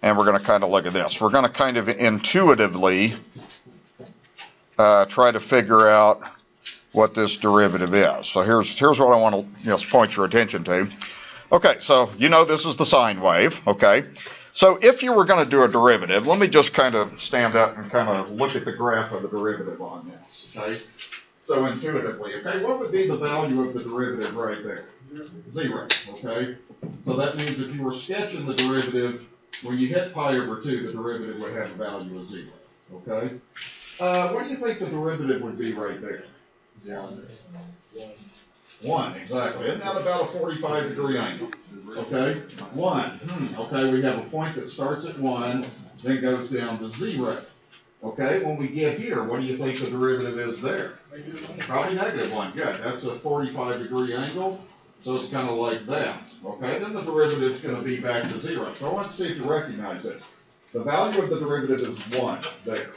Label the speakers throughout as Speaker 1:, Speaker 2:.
Speaker 1: and we're going to kind of look at this. We're going to kind of intuitively try to figure out what this derivative is. So here's what I want to point your attention to. Okay, so you know this is the sine wave, okay? So if you were going to do a derivative, let me just kind of stand up and kind of look at the graph of the derivative on this, okay? So intuitively, okay, what would be the value of the derivative right there? 0, okay? So that means if you were sketching the derivative, when you hit pi over 2, the derivative would have a value of 0, okay? What do you think the derivative would be right there? 1, exactly. Isn't that about a 45-degree angle? Okay, 1. Okay, we have a point that starts at 1, then goes down to 0. Okay, when we get here, what do you think the derivative is there? Probably -1. Good. That's a 45-degree angle, so it's kind of like that. Okay, then the derivative is going to be back to 0. So I want to see if you recognize this. The value of the derivative is 1 there.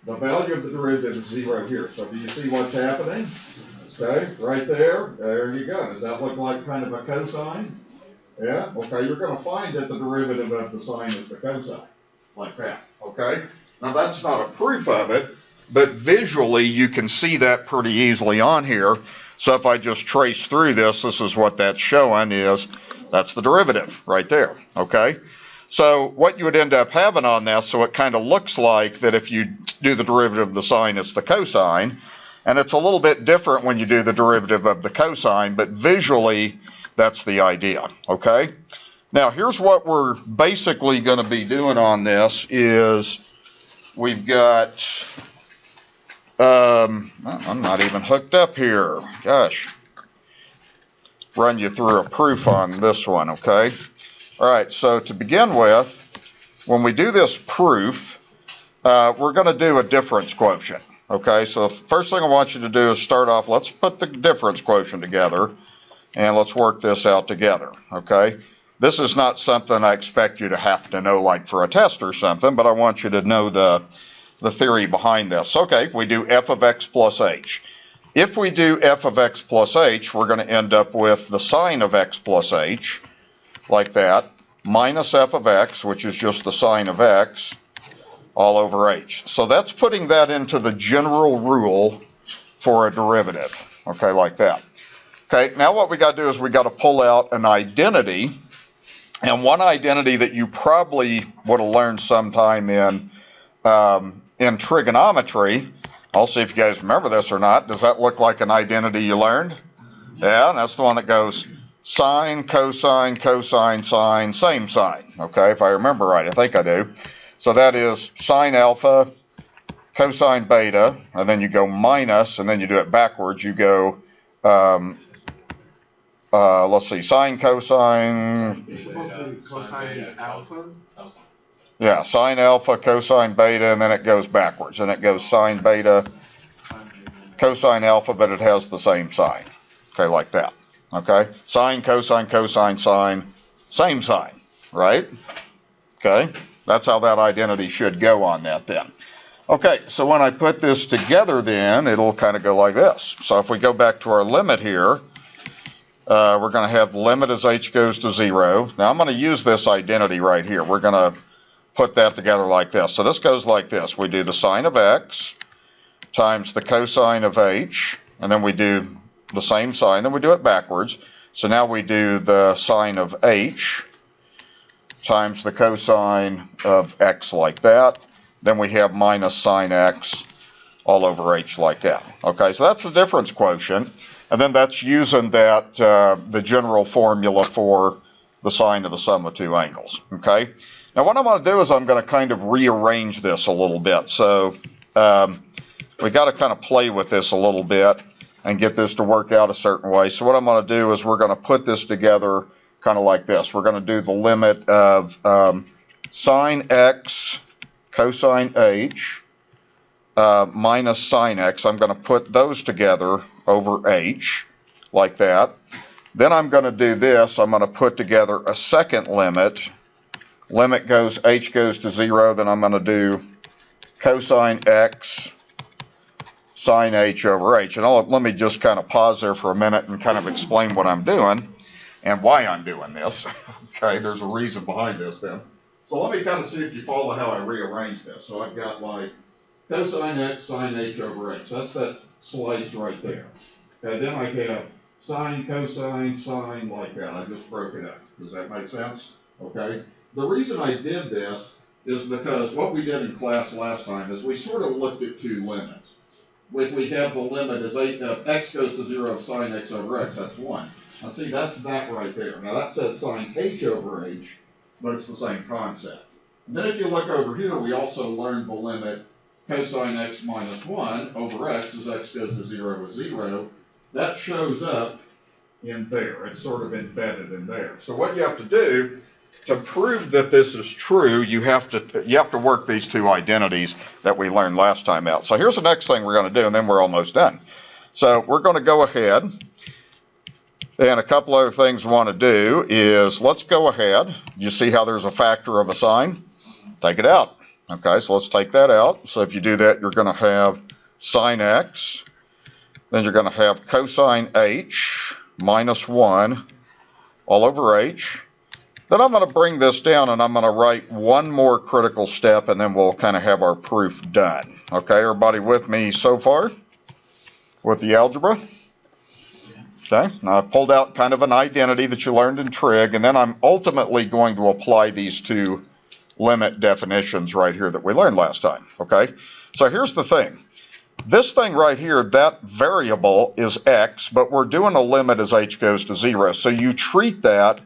Speaker 1: The value of the derivative is 0 here. So do you see what's happening? Okay, right there. There you go. Does that look like kind of a cosine? Yeah? Okay, you're going to find that the derivative of the sine is the cosine. Like that. Okay? Now that's not a proof of it, but visually you can see that pretty easily on here. So if I just trace through this, this is what that's showing is that's the derivative right there. Okay? So what you would end up having on this, so it kind of looks like that if you do the derivative of the sine, it's the cosine. And it's a little bit different when you do the derivative of the cosine, but visually that's the idea. Okay? Now here's what we're basically going to be doing on this is we've got, I'm not even hooked up here. Gosh. Run you through a proof on this one, okay? All right, so to begin with, when we do this proof, we're going to do a difference quotient. Okay, so the first thing I want you to do is start off, let's put the difference quotient together, and let's work this out together, okay? This is not something I expect you to have to know like for a test or something, but I want you to know the theory behind this. Okay, we do f of x plus h. If we do f of x plus h, we're going to end up with the sine of x plus h, like that, minus f of x, which is just the sine of x, all over h. So that's putting that into the general rule for a derivative, okay, like that. Okay, now what we got to do is we got to pull out an identity, and one identity that you probably would have learned sometime in trigonometry. I'll see if you guys remember this or not. Does that look like an identity you learned? Yeah, and that's the one that goes sine, cosine, cosine, sine, same sign. Okay, if I remember right, I think I do. So that is sine alpha, cosine beta, and then you go minus, and then you do it backwards. You go, let's see, sine, cosine.
Speaker 2: It's supposed to be cosine alpha?
Speaker 1: Yeah, sine alpha, cosine beta, and then it goes backwards. And it goes sine beta, cosine alpha, but it has the same sign. Okay, like that. Okay, sine, cosine, cosine, sine, same sign, right? Okay. That's how that identity should go on that then. Okay, so when I put this together then, it'll kind of go like this. So if we go back to our limit here, we're going to have the limit as h goes to 0. Now I'm going to use this identity right here. We're going to put that together like this. So this goes like this. We do the sine of x times the cosine of h, and then we do the same sign, then we do it backwards. So now we do the sine of h times the cosine of x like that. Then we have minus sine x all over h like that. Okay, so that's the difference quotient. And then that's using that, the general formula for the sine of the sum of two angles. Okay, now what I'm going to do is I'm going to kind of rearrange this a little bit. So we got to kind of play with this a little bit and get this to work out a certain way. So what I'm going to do is we're going to put this together kind of like this. We're going to do the limit of sine x cosine h minus sine x. I'm going to put those together over h like that. Then I'm going to do this. I'm going to put together a second limit. Limit goes, h goes to 0. Then I'm going to do cosine x sine h over h. And let me just kind of pause there for a minute and kind of explain what I'm doing and why I'm doing this. Okay, there's a reason behind this then. So let me kind of see if you follow how I rearrange this. So I've got like cosine x sine h over x. That's that slice right there. Okay, then I have sine, cosine, sine, like that. I just broke it up. Does that make sense? Okay. The reason I did this is because what we did in class last time is we sort of looked at two limits. If we have the limit as x goes to 0 of sine x over x, that's 1. Now see, that's that right there. Now that says sine h over h, but it's the same concept. And then if you look over here, we also learned the limit cosine x minus 1 over x as x goes to 0 is 0. That shows up in there. It's sort of embedded in there. So what you have to do to prove that this is true, you have to work these two identities that we learned last time out. So here's the next thing we're going to do, and then we're almost done. So we're going to go ahead, and a couple other things we want to do is let's go ahead. You see how there's a factor of a sine? Take it out. Okay, so let's take that out. So if you do that, you're going to have sine x, then you're going to have cosine h minus 1 all over h. Then I'm going to bring this down and I'm going to write one more critical step and then we'll kind of have our proof done. Okay, everybody with me so far with the algebra? Okay, now I pulled out kind of an identity that you learned in trig, and then I'm ultimately going to apply these two limit definitions right here that we learned last time. Okay, so here's the thing. This thing right here, that variable is x, but we're doing a limit as h goes to 0. So you treat that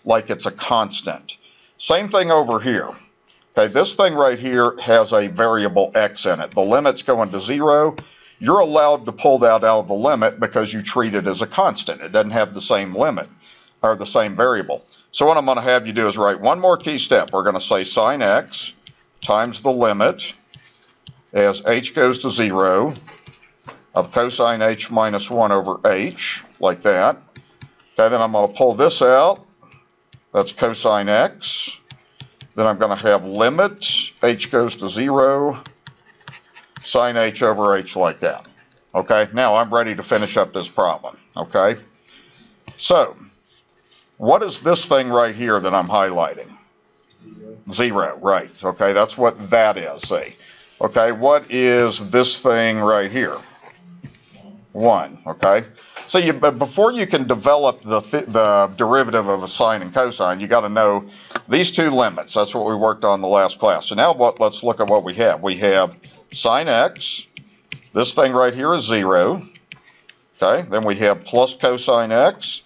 Speaker 1: like it's a constant. Same thing over here. Okay, this thing right here has a variable x in it. The limit's going to 0. You're allowed to pull that out of the limit because you treat it as a constant. It doesn't have the same limit or the same variable. So what I'm going to have you do is write one more key step. We're going to say sine x times the limit as h goes to 0 of cosine h minus 1 over h, like that. Okay, then I'm going to pull this out. That's cosine x. Then I'm going to have limit h goes to 0 sine h over h, like that. Okay, now I'm ready to finish up this problem. Okay, so what is this thing right here that I'm highlighting? 0, right. Okay, that's what that is, see. Okay, what is this thing right here? 1, okay? So but before you can develop the derivative of a sine and cosine, you got to know these two limits. That's what we worked on in the last class. So now let's look at what we have. We have sine x. This thing right here is 0. Okay, then we have plus cosine x.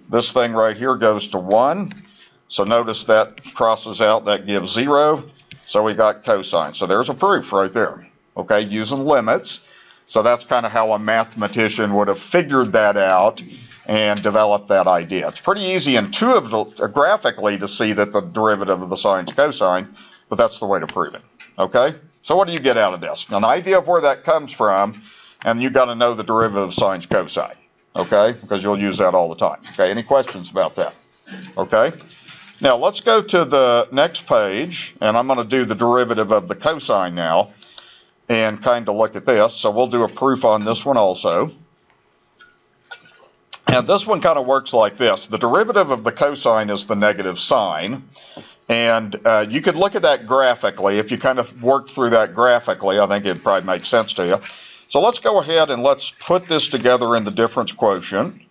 Speaker 1: This thing right here goes to 1. So notice that crosses out, that gives 0. So we got cosine. So there's a proof right there. Okay, using limits. So that's kind of how a mathematician would have figured that out and developed that idea. It's pretty easy graphically to see that the derivative of the sine is cosine, but that's the way to prove it. Okay? So what do you get out of this? An idea of where that comes from, and you've got to know the derivative of sine is cosine. Okay? Because you'll use that all the time. Okay? Any questions about that? Okay? Now let's go to the next page, and I'm going to do the derivative of the cosine now and kind of look at this. So we'll do a proof on this one also. And this one kind of works like this. The derivative of the cosine is the negative sine. And you could look at that graphically. If you kind of work through that graphically, I think it'd probably make sense to you. So let's go ahead and let's put this together in the difference quotient.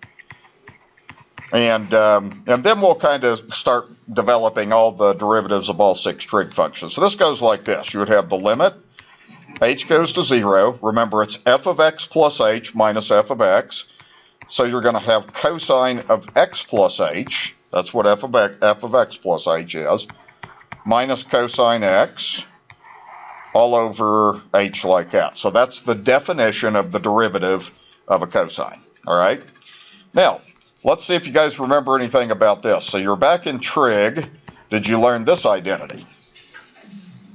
Speaker 1: And then we'll kind of start developing all the derivatives of all 6 trig functions. So this goes like this. You would have the limit. H goes to 0. Remember, it's f of x plus h minus f of x. So you're going to have cosine of x plus h. That's what f of x plus h is. Minus cosine x all over h, like that. So that's the definition of the derivative of a cosine. All right? Now, let's see if you guys remember anything about this. So you're back in trig. Did you learn this identity?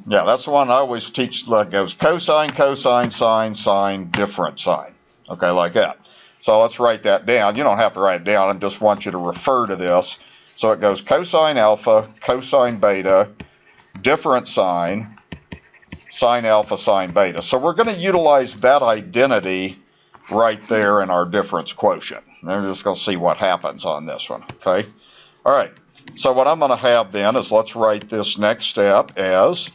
Speaker 1: Yeah, that's the one I always teach. That goes cosine, cosine, sine, sine, different sine. Okay, like that. So let's write that down. You don't have to write it down. I just want you to refer to this. So it goes cosine alpha, cosine beta, different sine, sine alpha, sine beta. So we're going to utilize that identity right there in our difference quotient. And we're just going to see what happens on this one. Okay. All right. So what I'm going to have then is, let's write this next step as,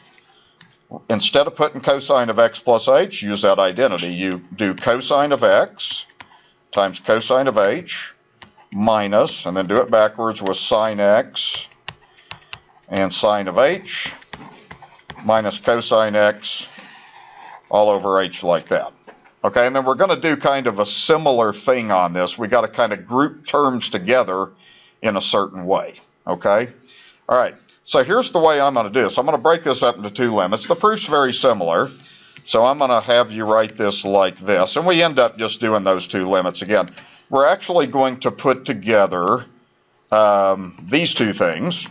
Speaker 1: instead of putting cosine of x plus h, use that identity. You do cosine of x times cosine of h minus, and then do it backwards with sine x and sine of h minus cosine x all over h like that. Okay, and then we're going to do kind of a similar thing on this. We got to kind of group terms together in a certain way. Okay, all right. So here's the way I'm going to do this. I'm going to break this up into two limits. The proof's very similar. So I'm going to have you write this like this. And we end up just doing those two limits again. We're actually going to put together these two things.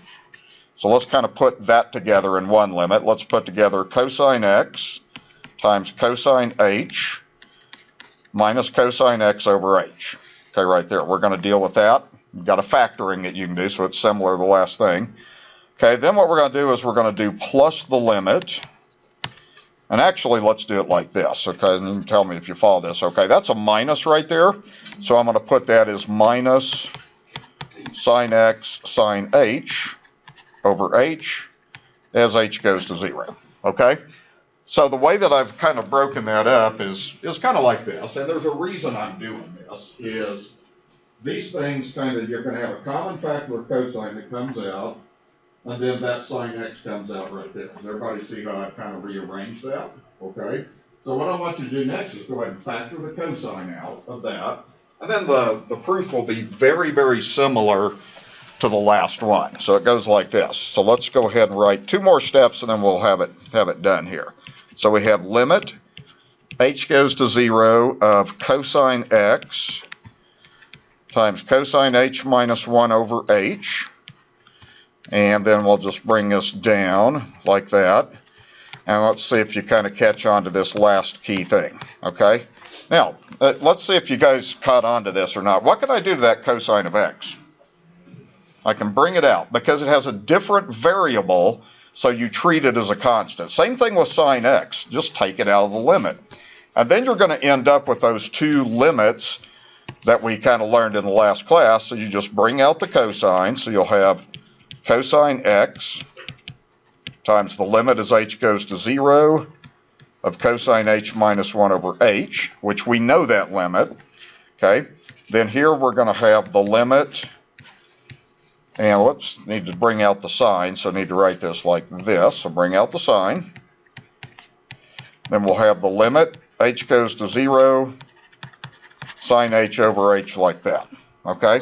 Speaker 1: So let's kind of put that together in one limit. Let's put together cosine x times cosine h minus cosine x over h. Okay, right there. We're going to deal with that. You've got a factoring that you can do, so it's similar to the last thing. Okay, then what we're going to do is we're going to do plus the limit. And actually, let's do it like this, okay? And you can tell me if you follow this. Okay, that's a minus right there. So I'm going to put that as minus sine x sine h over h as h goes to 0, okay? So the way that I've kind of broken that up is kind of like this. And there's a reason I'm doing this, is these things kind of, you're going to have a common factor of cosine that comes out, and then that sine x comes out right there. Does everybody see how I've kind of rearranged that? Okay. So what I want you to do next is go ahead and factor the cosine out of that. And then the proof will be very, very similar to the last one. So it goes like this. So let's go ahead and write two more steps, and then we'll have it done here. So we have limit h goes to 0 of cosine x times cosine h minus 1 over h. And then we'll just bring this down like that. And let's see if you kind of catch on to this last key thing, okay? Now, let's see if you guys caught on to this or not. What can I do to that cosine of x? I can bring it out because it has a different variable, so you treat it as a constant. Same thing with sine x. Just take it out of the limit. And then you're going to end up with those two limits that we kind of learned in the last class. So you just bring out the cosine, so you'll have cosine x times the limit as h goes to 0 of cosine h minus 1 over h, which we know that limit. Okay, then here we're going to have the limit, and let's need to bring out the sine, so I need to write this like this. So bring out the sine. Then we'll have the limit h goes to 0 sine h over h like that. Okay,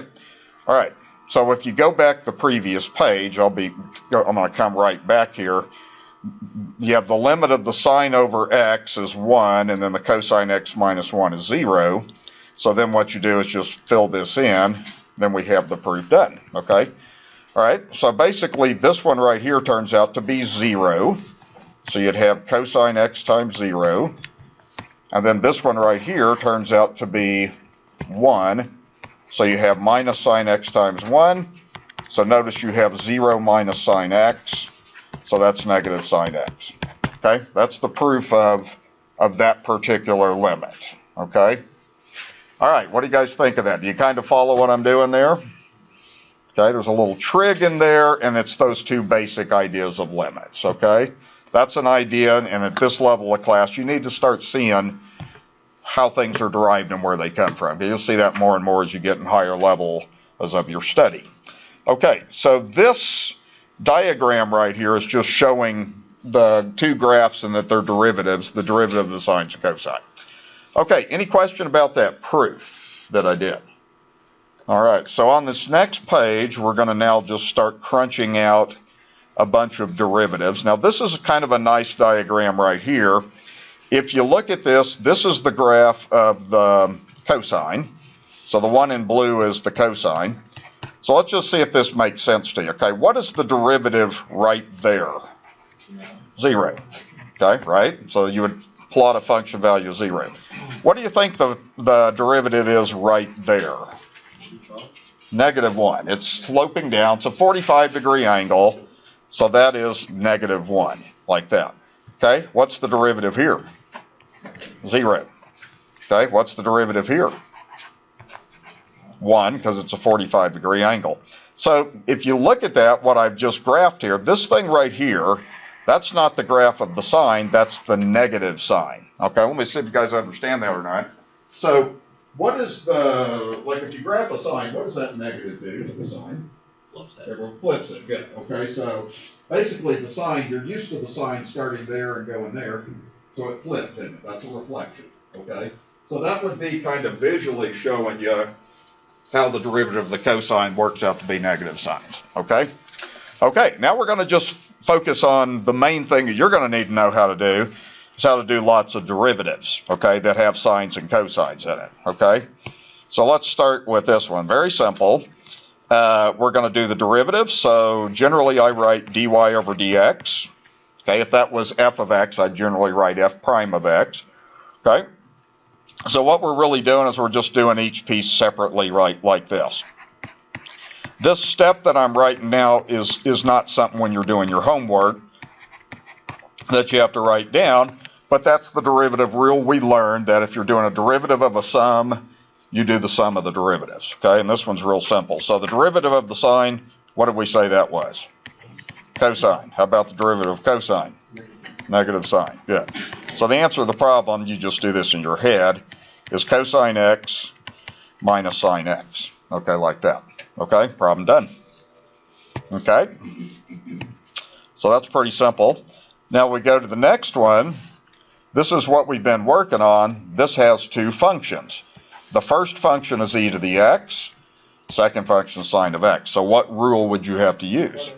Speaker 1: all right. So if you go back the previous page, I'm going to come right back here. You have the limit of the sine over x is 1, and then the cosine x minus 1 is 0. So then what you do is just fill this in, then we have the proof done, okay? All right, so basically this one right here turns out to be 0. So you'd have cosine x times 0. And then this one right here turns out to be 1. So you have minus sine x times 1. So notice you have 0 minus sine x. So that's negative sine x. Okay, that's the proof of that particular limit. Okay. All right, what do you guys think of that? Do you kind of follow what I'm doing there? Okay, there's a little trig in there, and it's those two basic ideas of limits. Okay, that's an idea, and at this level of class, you need to start seeing how things are derived and where they come from. You'll see that more and more as you get in higher level of your study. Okay, so this diagram right here is just showing the two graphs and that they're derivatives, the derivative of the sines and cosine. Okay, any question about that proof that I did? All right, so on this next page, we're going to now just start crunching out a bunch of derivatives. Now, this is kind of a nice diagram right here. If you look at this, this is the graph of the cosine. So the one in blue is the cosine. So let's just see if this makes sense to you. Okay, what is the derivative right there? 0. Okay, right? So you would plot a function value of 0. What do you think the derivative is right there? Negative 1. It's sloping down. It's a 45-degree angle. So that is negative 1, like that. Okay, what's the derivative here? 0. Okay, what's the derivative here? 1, because it's a 45-degree angle. So if you look at that, what I've just graphed here, this thing right here, that's not the graph of the sine, that's the negative sign. Okay, let me see if you guys understand that or not. So what is the, like if you graph a sine, what does that negative do to the sine?
Speaker 3: Flips it.
Speaker 1: It flips it, good. Okay, so basically the sine, you're used to the sine starting there and going there, so it flipped, didn't it? That's a reflection, okay? So that would be kind of visually showing you how the derivative of the cosine works out to be negative sines, okay? Okay, now we're going to just focus on the main thing that you're going to need to know how to do, is how to do lots of derivatives, okay, that have sines and cosines in it, okay? So let's start with this one. Very simple. We're going to do the derivative, so generally I write dy over dx. Okay, if that was f of x, I'd generally write f prime of x, okay? So what we're really doing is we're just doing each piece separately, right, like this. This step that I'm writing now is not something when you're doing your homework that you have to write down, but that's the derivative rule we learned, that if you're doing a derivative of a sum, you do the sum of the derivatives, okay? And this one's real simple. So the derivative of the sine, what did we say that was? Cosine. How about the derivative of cosine? Negative sine. Good. So the answer to the problem, you just do this in your head, is cosine x minus sine x. Okay, like that. Okay, problem done. Okay. So that's pretty simple. Now we go to the next one. This is what we've been working on. This has two functions. The first function is e to the x. Second function is sine of x. So what rule would you have to use?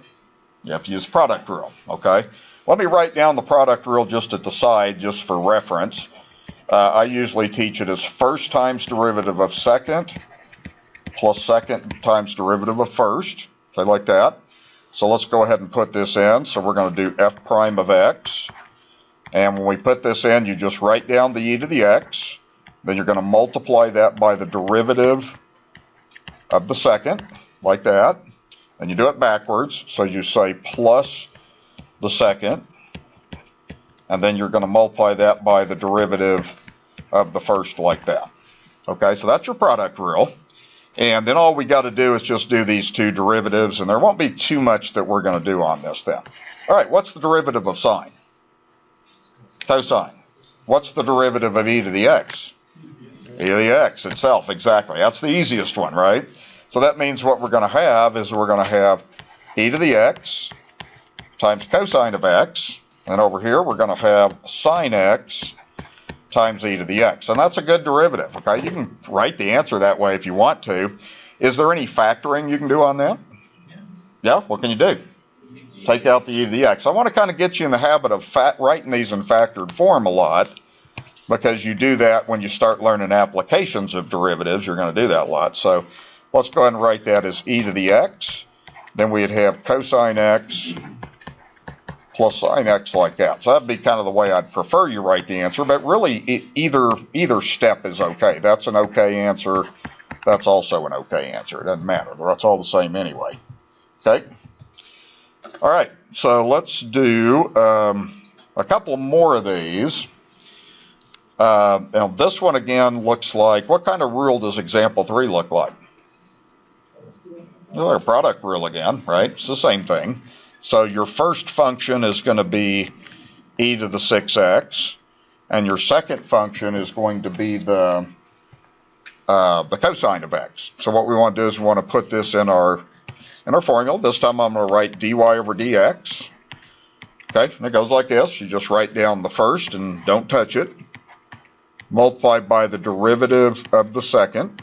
Speaker 1: You have to use product rule, okay? Let me write down the product rule just at the side, just for reference. I usually teach it as first times derivative of second plus second times derivative of first. Okay, like that. So let's go ahead and put this in. So we're going to do f prime of x. And when we put this in, you just write down the e to the x. Then you're going to multiply that by the derivative of the second, like that. And you do it backwards. So you say plus the second. And then you're going to multiply that by the derivative of the first, like that. Okay, so that's your product rule. And then all we got to do is just do these two derivatives, and there won't be too much that we're going to do on this then. All right, what's the derivative of sine? Cosine. What's the derivative of e to the x? E to the x itself, exactly. That's the easiest one, right? So that means what we're going to have is we're going to have e to the x times cosine of x. And over here, we're going to have sine x times e to the x. And that's a good derivative, okay? You can write the answer that way if you want to. Is there any factoring you can do on that? Yeah? What can you do? Take out the e to the x. I want to kind of get you in the habit of writing these in factored form a lot, because you do that when you start learning applications of derivatives. You're going to do that a lot. So let's go ahead and write that as e to the x. Then we'd have cosine x plus sine x, like that. So that'd be kind of the way I'd prefer you write the answer, but really either step is okay. That's an okay answer. That's also an okay answer. It doesn't matter. That's all the same anyway. Okay? All right, so let's do a couple more of these. Now this one again looks like, what kind of rule does example 3 look like? Well, our product rule again, right? It's the same thing. So your first function is going to be e to the 6x, and your second function is going to be the cosine of x. So what we want to do is we want to put this in our formula. This time I'm going to write dy over dx. Okay, and it goes like this. You just write down the first and don't touch it. Multiply by the derivative of the second.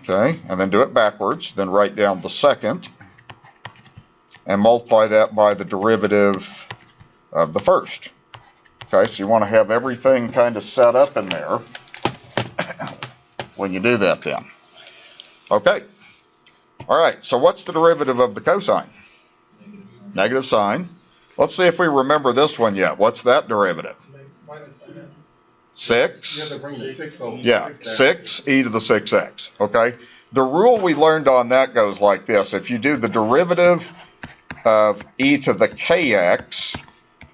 Speaker 1: Okay, and then do it backwards. Then write down the second and multiply that by the derivative of the first. Okay, so you want to have everything kind of set up in there when you do that then. Okay. All right, so what's the derivative of the cosine? Negative sine. Let's see if we remember this one yet. What's that derivative? 6.
Speaker 2: You have to bring the 6 over.
Speaker 1: Yeah, 6 e to the 6x. Okay. The rule we learned on that goes like this. If you do the derivative of e to the kx,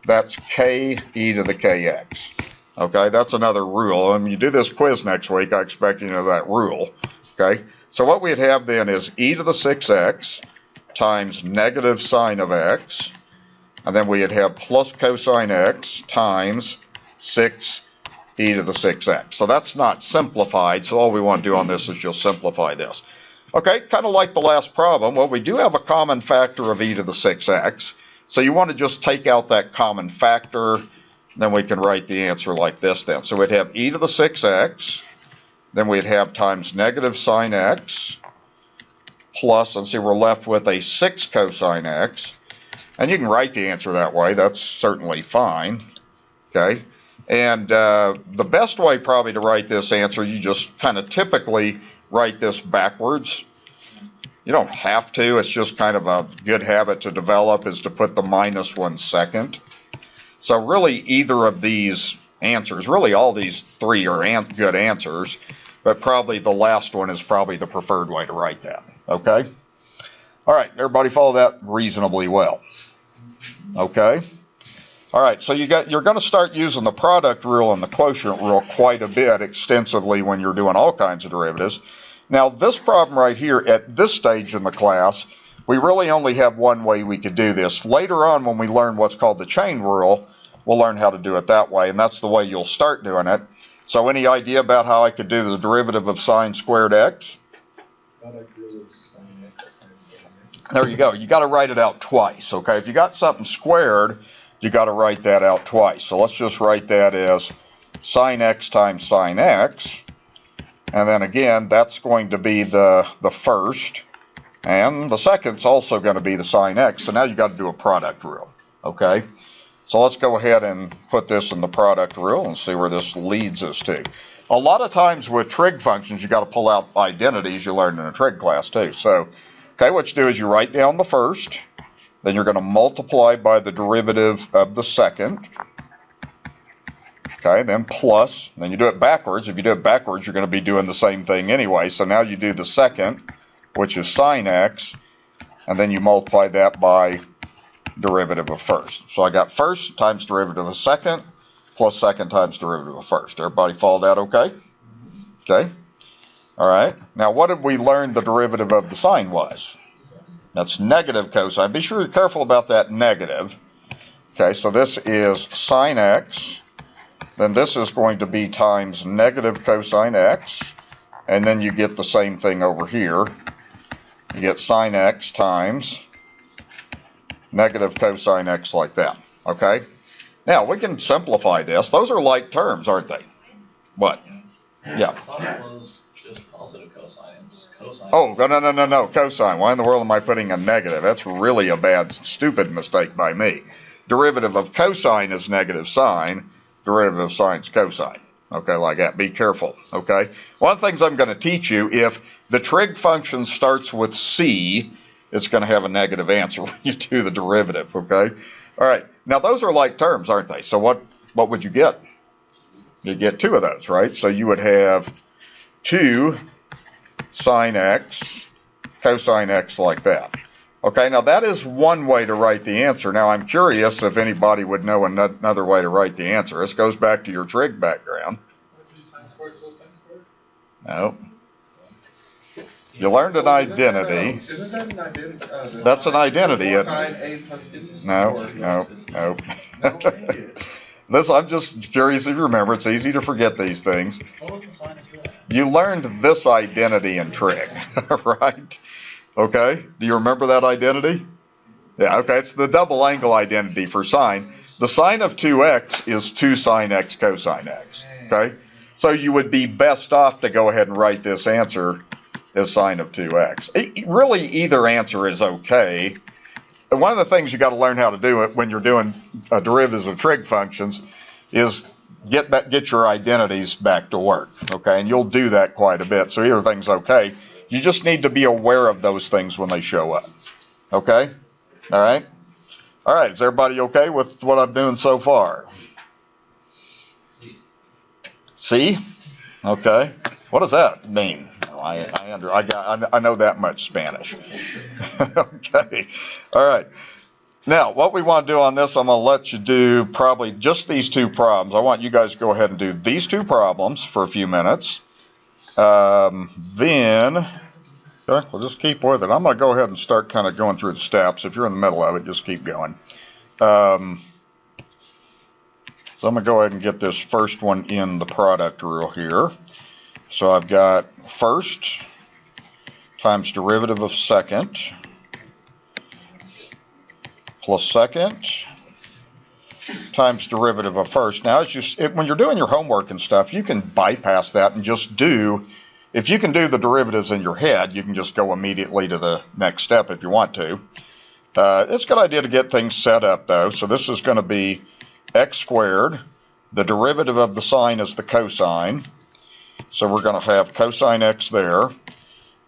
Speaker 1: that's k e to the kx. Okay, that's another rule. And when you do this quiz next week, I expect you to know that rule. Okay, So what we'd have then is e to the 6x times negative sine of x, and then we'd have plus cosine x times 6 e to the 6x. So that's not simplified, so all we want to do on this is just simplify this. Okay, kind of like the last problem. Well, we do have a common factor of e to the 6x, so you want to just take out that common factor, then we can write the answer like this then. So we'd have e to the 6x, then we'd have times negative sine x, plus, and see we're left with a 6 cosine x, and you can write the answer that way, that's certainly fine, okay? And the best way probably to write this answer, you just kind of typically write this backwards. You don't have to, it's just kind of a good habit to develop, is to put the minus 1 second. So really either of these answers, really all these three are good answers, but probably the last one is probably the preferred way to write that, okay? All right, everybody follow that reasonably well, okay? All right, so you're going to start using the product rule and the quotient rule quite a bit extensively when you're doing all kinds of derivatives. Now, this problem right here, at this stage in the class, we really only have one way we could do this. Later on, when we learn what's called the chain rule, we'll learn how to do it that way, and that's the way you'll start doing it. So any idea about how I could do the derivative of sine squared x? There you go. You got to write it out twice, okay? If you got something squared, you got to write that out twice. So let's just write that as sine x times sine x. And then again, that's going to be the first. And the second's also going to be the sine x. So now you got to do a product rule, okay? So let's go ahead and put this in the product rule and see where this leads us to. A lot of times with trig functions, you got to pull out identities you learned in a trig class too. So, okay, what you do is you write down the first, then you're going to multiply by the derivative of the second. Okay, then plus, then you do it backwards. If you do it backwards, you're going to be doing the same thing anyway. So now you do the second, which is sine x, and then you multiply that by derivative of first. So I got first times derivative of second, plus second times derivative of first. Everybody follow that okay? Okay. All right. Now what did we learn the derivative of the sine was? That's negative cosine. Be sure you're careful about that negative. Okay, so this is sine x. Then this is going to be times negative cosine x. And then you get the same thing over here. You get sine x times negative cosine x like that. Okay? Now, we can simplify this. Those are like terms, aren't they? What? Yeah.
Speaker 3: I thought it was just positive cosine. It's cosine.
Speaker 1: Oh, no, cosine. Why in the world am I putting a negative? That's really a bad, stupid mistake by me. Derivative of cosine is negative sine. Derivative of sine is cosine. Okay, like that. Be careful, okay? One of the things I'm going to teach you, if the trig function starts with c, it's going to have a negative answer when you do the derivative, okay? All right, now those are like terms, aren't they? So what would you get? You'd get two of those, right? So you would have 2 sine x, cosine x like that. Okay, now that is one way to write the answer. Now I'm curious if anybody would know another way to write the answer. This goes back to your trig background. No. You learned an identity.
Speaker 2: Isn't that an identity?
Speaker 1: That's an identity.
Speaker 2: Sine A plus B.
Speaker 1: No. This, I'm just curious if you remember. It's easy to forget these things.
Speaker 3: What was the sine of 2x?
Speaker 1: You learned this identity in trig, right? Okay, do you remember that identity? Yeah, okay, it's the double angle identity for sine. The sine of 2x is 2 sine x cosine x, okay? So you would be best off to go ahead and write this answer as sine of 2x. Really, either answer is okay. One of the things you got to learn how to do when you're doing derivatives of trig functions is get your identities back to work, okay? And you'll do that quite a bit, so either thing's okay. You just need to be aware of those things when they show up, okay? All right? All right, is everybody okay with what I'm doing so far? See? Okay. What does that mean? I know that much Spanish. Okay. All right. Now, what we want to do on this, I'm going to let you do probably just these two problems. I want you guys to go ahead and do these two problems for a few minutes. Then Okay, well, just keep with it. I'm going to go ahead and start kind of going through the steps. If you're in the middle of it, just keep going. So I'm going to go ahead and get this first one in the product rule here. So I've got first times derivative of second plus second times derivative of first. Now, it's just when you're doing your homework and stuff, you can bypass that and just do, if you can do the derivatives in your head, you can just go immediately to the next step if you want to. It's a good idea to get things set up, though. So this is going to be x squared. The derivative of the sine is the cosine. So we're going to have cosine x there.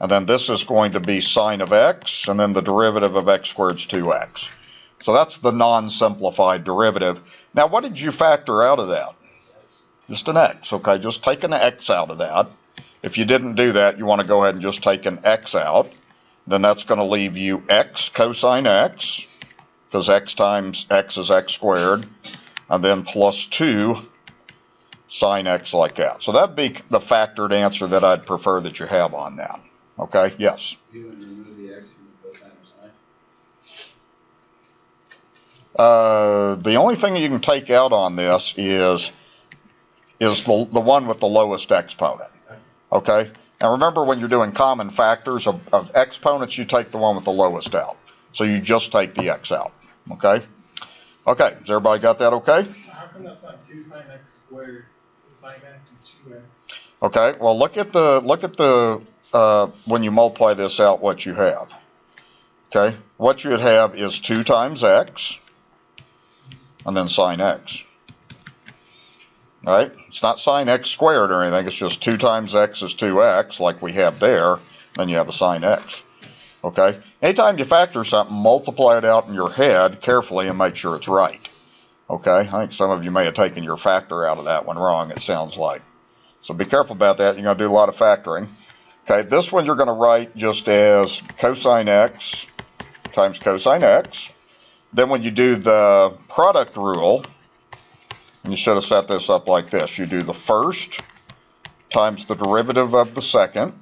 Speaker 1: And then this is going to be sine of x, and then the derivative of x squared is 2x. So that's the non-simplified derivative. Now, what did you factor out of that? Just an x, okay? Just take an x out of that. If you didn't do that, you want to go ahead and just take an x out. Then that's going to leave you x cosine x, because x times x is x squared, and then plus 2 sine x like that. So that'd be the factored answer that I'd prefer that you have on that. Okay, yes?
Speaker 4: You want to remove the x from the cosine or sine?
Speaker 1: The only thing you can take out on this is the one with the lowest exponent. Okay? Now remember, when you're doing common factors of exponents, you take the one with the lowest out. So you just take the x out. Okay? Okay, has everybody got that okay?
Speaker 2: How come that's not 2 sine x squared? The sine x is 2x.
Speaker 1: Okay, well look at the when you multiply this out, what you have. Okay, what you would have is 2 times x, and then sine x. Right? It's not sine x squared or anything, it's just 2 times x is 2x, like we have there, then you have a sine x. Okay? Anytime you factor something, multiply it out in your head carefully and make sure it's right. Okay? I think some of you may have taken your factor out of that one wrong, it sounds like. So be careful about that, you're going to do a lot of factoring. Okay, this one you're going to write just as cosine x times cosine x. Then when you do the product rule, and you should have set this up like this, you do the first times the derivative of the second,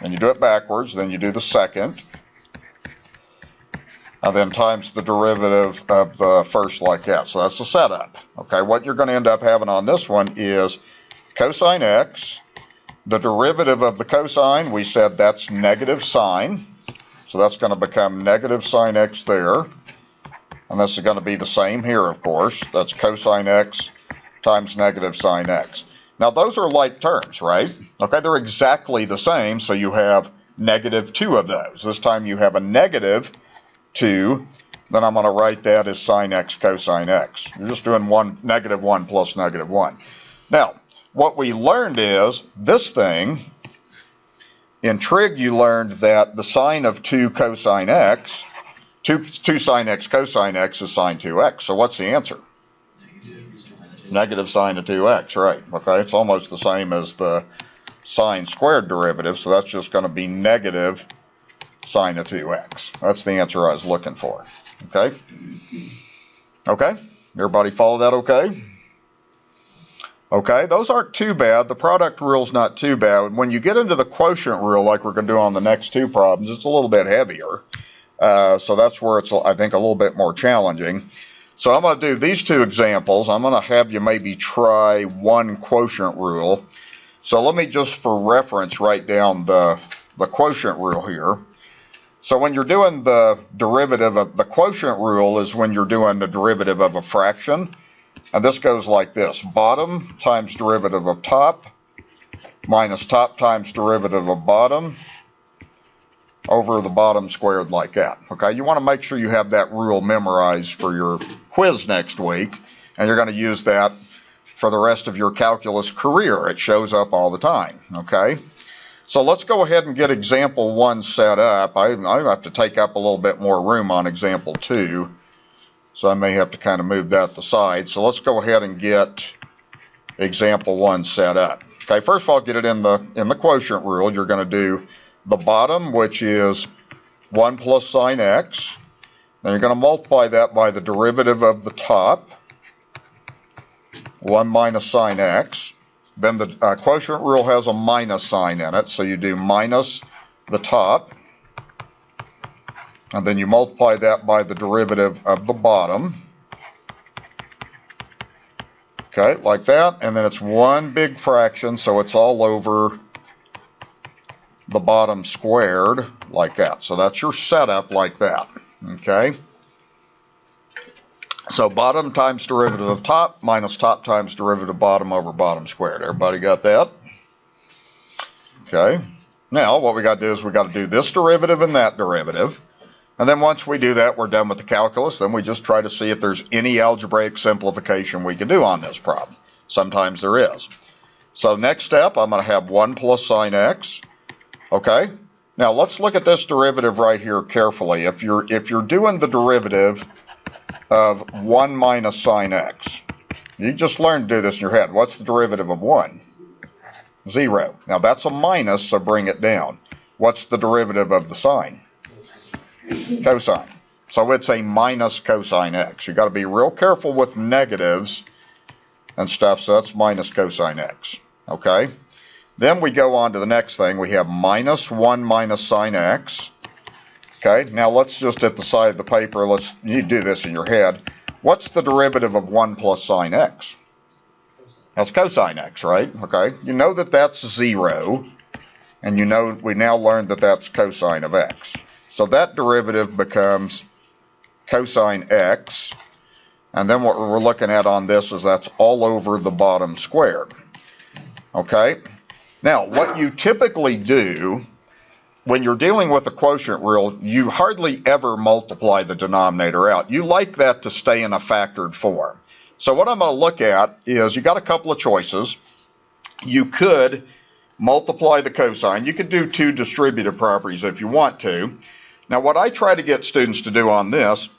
Speaker 1: and you do it backwards, then you do the second, and then times the derivative of the first like that. So that's the setup. Okay, what you're going to end up having on this one is cosine x. The derivative of the cosine, we said that's negative sine. So that's going to become negative sine x there. And this is going to be the same here, of course. That's cosine x times negative sine x. Now, those are like terms, right? Okay, they're exactly the same, so you have negative 2 of those. This time you have a negative 2. Then I'm going to write that as sine x cosine x. You're just doing negative 1 plus negative 1. Now, what we learned is this thing, in trig you learned that the sine of 2 cosine x, 2 sine x cosine x is sine 2x. So what's the answer? Negative sine of 2x, right. Okay, it's almost the same as the sine squared derivative, so that's just going to be negative sine of 2x. That's the answer I was looking for. Okay? Okay? Everybody follow that okay? Okay, those aren't too bad. The product rule's not too bad. When you get into the quotient rule, like we're going to do on the next 2 problems, it's a little bit heavier. So that's where it's, I think, a little bit more challenging. So I'm going to do these 2 examples. I'm going to have you maybe try one quotient rule. So let me just, for reference, write down the quotient rule here. So when you're doing the derivative of the quotient rule is when you're doing the derivative of a fraction. And this goes like this: bottom times derivative of top minus top times derivative of bottom over the bottom squared like that. Okay, you want to make sure you have that rule memorized for your quiz next week, and you're going to use that for the rest of your calculus career. It shows up all the time. Okay, so let's go ahead and get example 1 set up. I have to take up a little bit more room on example 2. So I may have to kind of move that to the side. So let's go ahead and get example 1 set up. Okay, first of all, get it in the quotient rule. You're going to do the bottom, which is 1 plus sine x. Then you're going to multiply that by the derivative of the top, 1 minus sine x. Then the quotient rule has a minus sign in it, so you do minus the top, and then you multiply that by the derivative of the bottom. Okay, like that, and then it's one big fraction, so it's all over the bottom squared, like that. So that's your setup like that, okay? So bottom times derivative of top minus top times derivative of bottom over bottom squared. Everybody got that? Okay. Now what we got to do is we got to do this derivative and that derivative. And then once we do that, we're done with the calculus. Then we just try to see if there's any algebraic simplification we can do on this problem. Sometimes there is. So next step, I'm going to have 1 plus sine x. Okay. Now let's look at this derivative right here carefully. If you're doing the derivative of 1 minus sine x, you just learned to do this in your head. What's the derivative of 1? 0. Now that's a minus, so bring it down. What's the derivative of the sine? Cosine. So it's a minus cosine x. You got to be real careful with negatives and stuff, so that's minus cosine x. Okay? Then we go on to the next thing. We have minus 1 minus sine x. Okay, now let's just at the side of the paper, you do this in your head. What's the derivative of 1 plus sine x? That's cosine x, right? Okay, you know that that's 0, and you know we now learned that that's cosine of x. So that derivative becomes cosine x, and then what we're looking at on this is that's all over the bottom squared. Okay, now what you typically do when you're dealing with a quotient rule, you hardly ever multiply the denominator out. You like that to stay in a factored form. So what I'm going to look at is you got a couple of choices. You could multiply the cosine. You could do two distributive properties if you want to. Now what I try to get students to do on this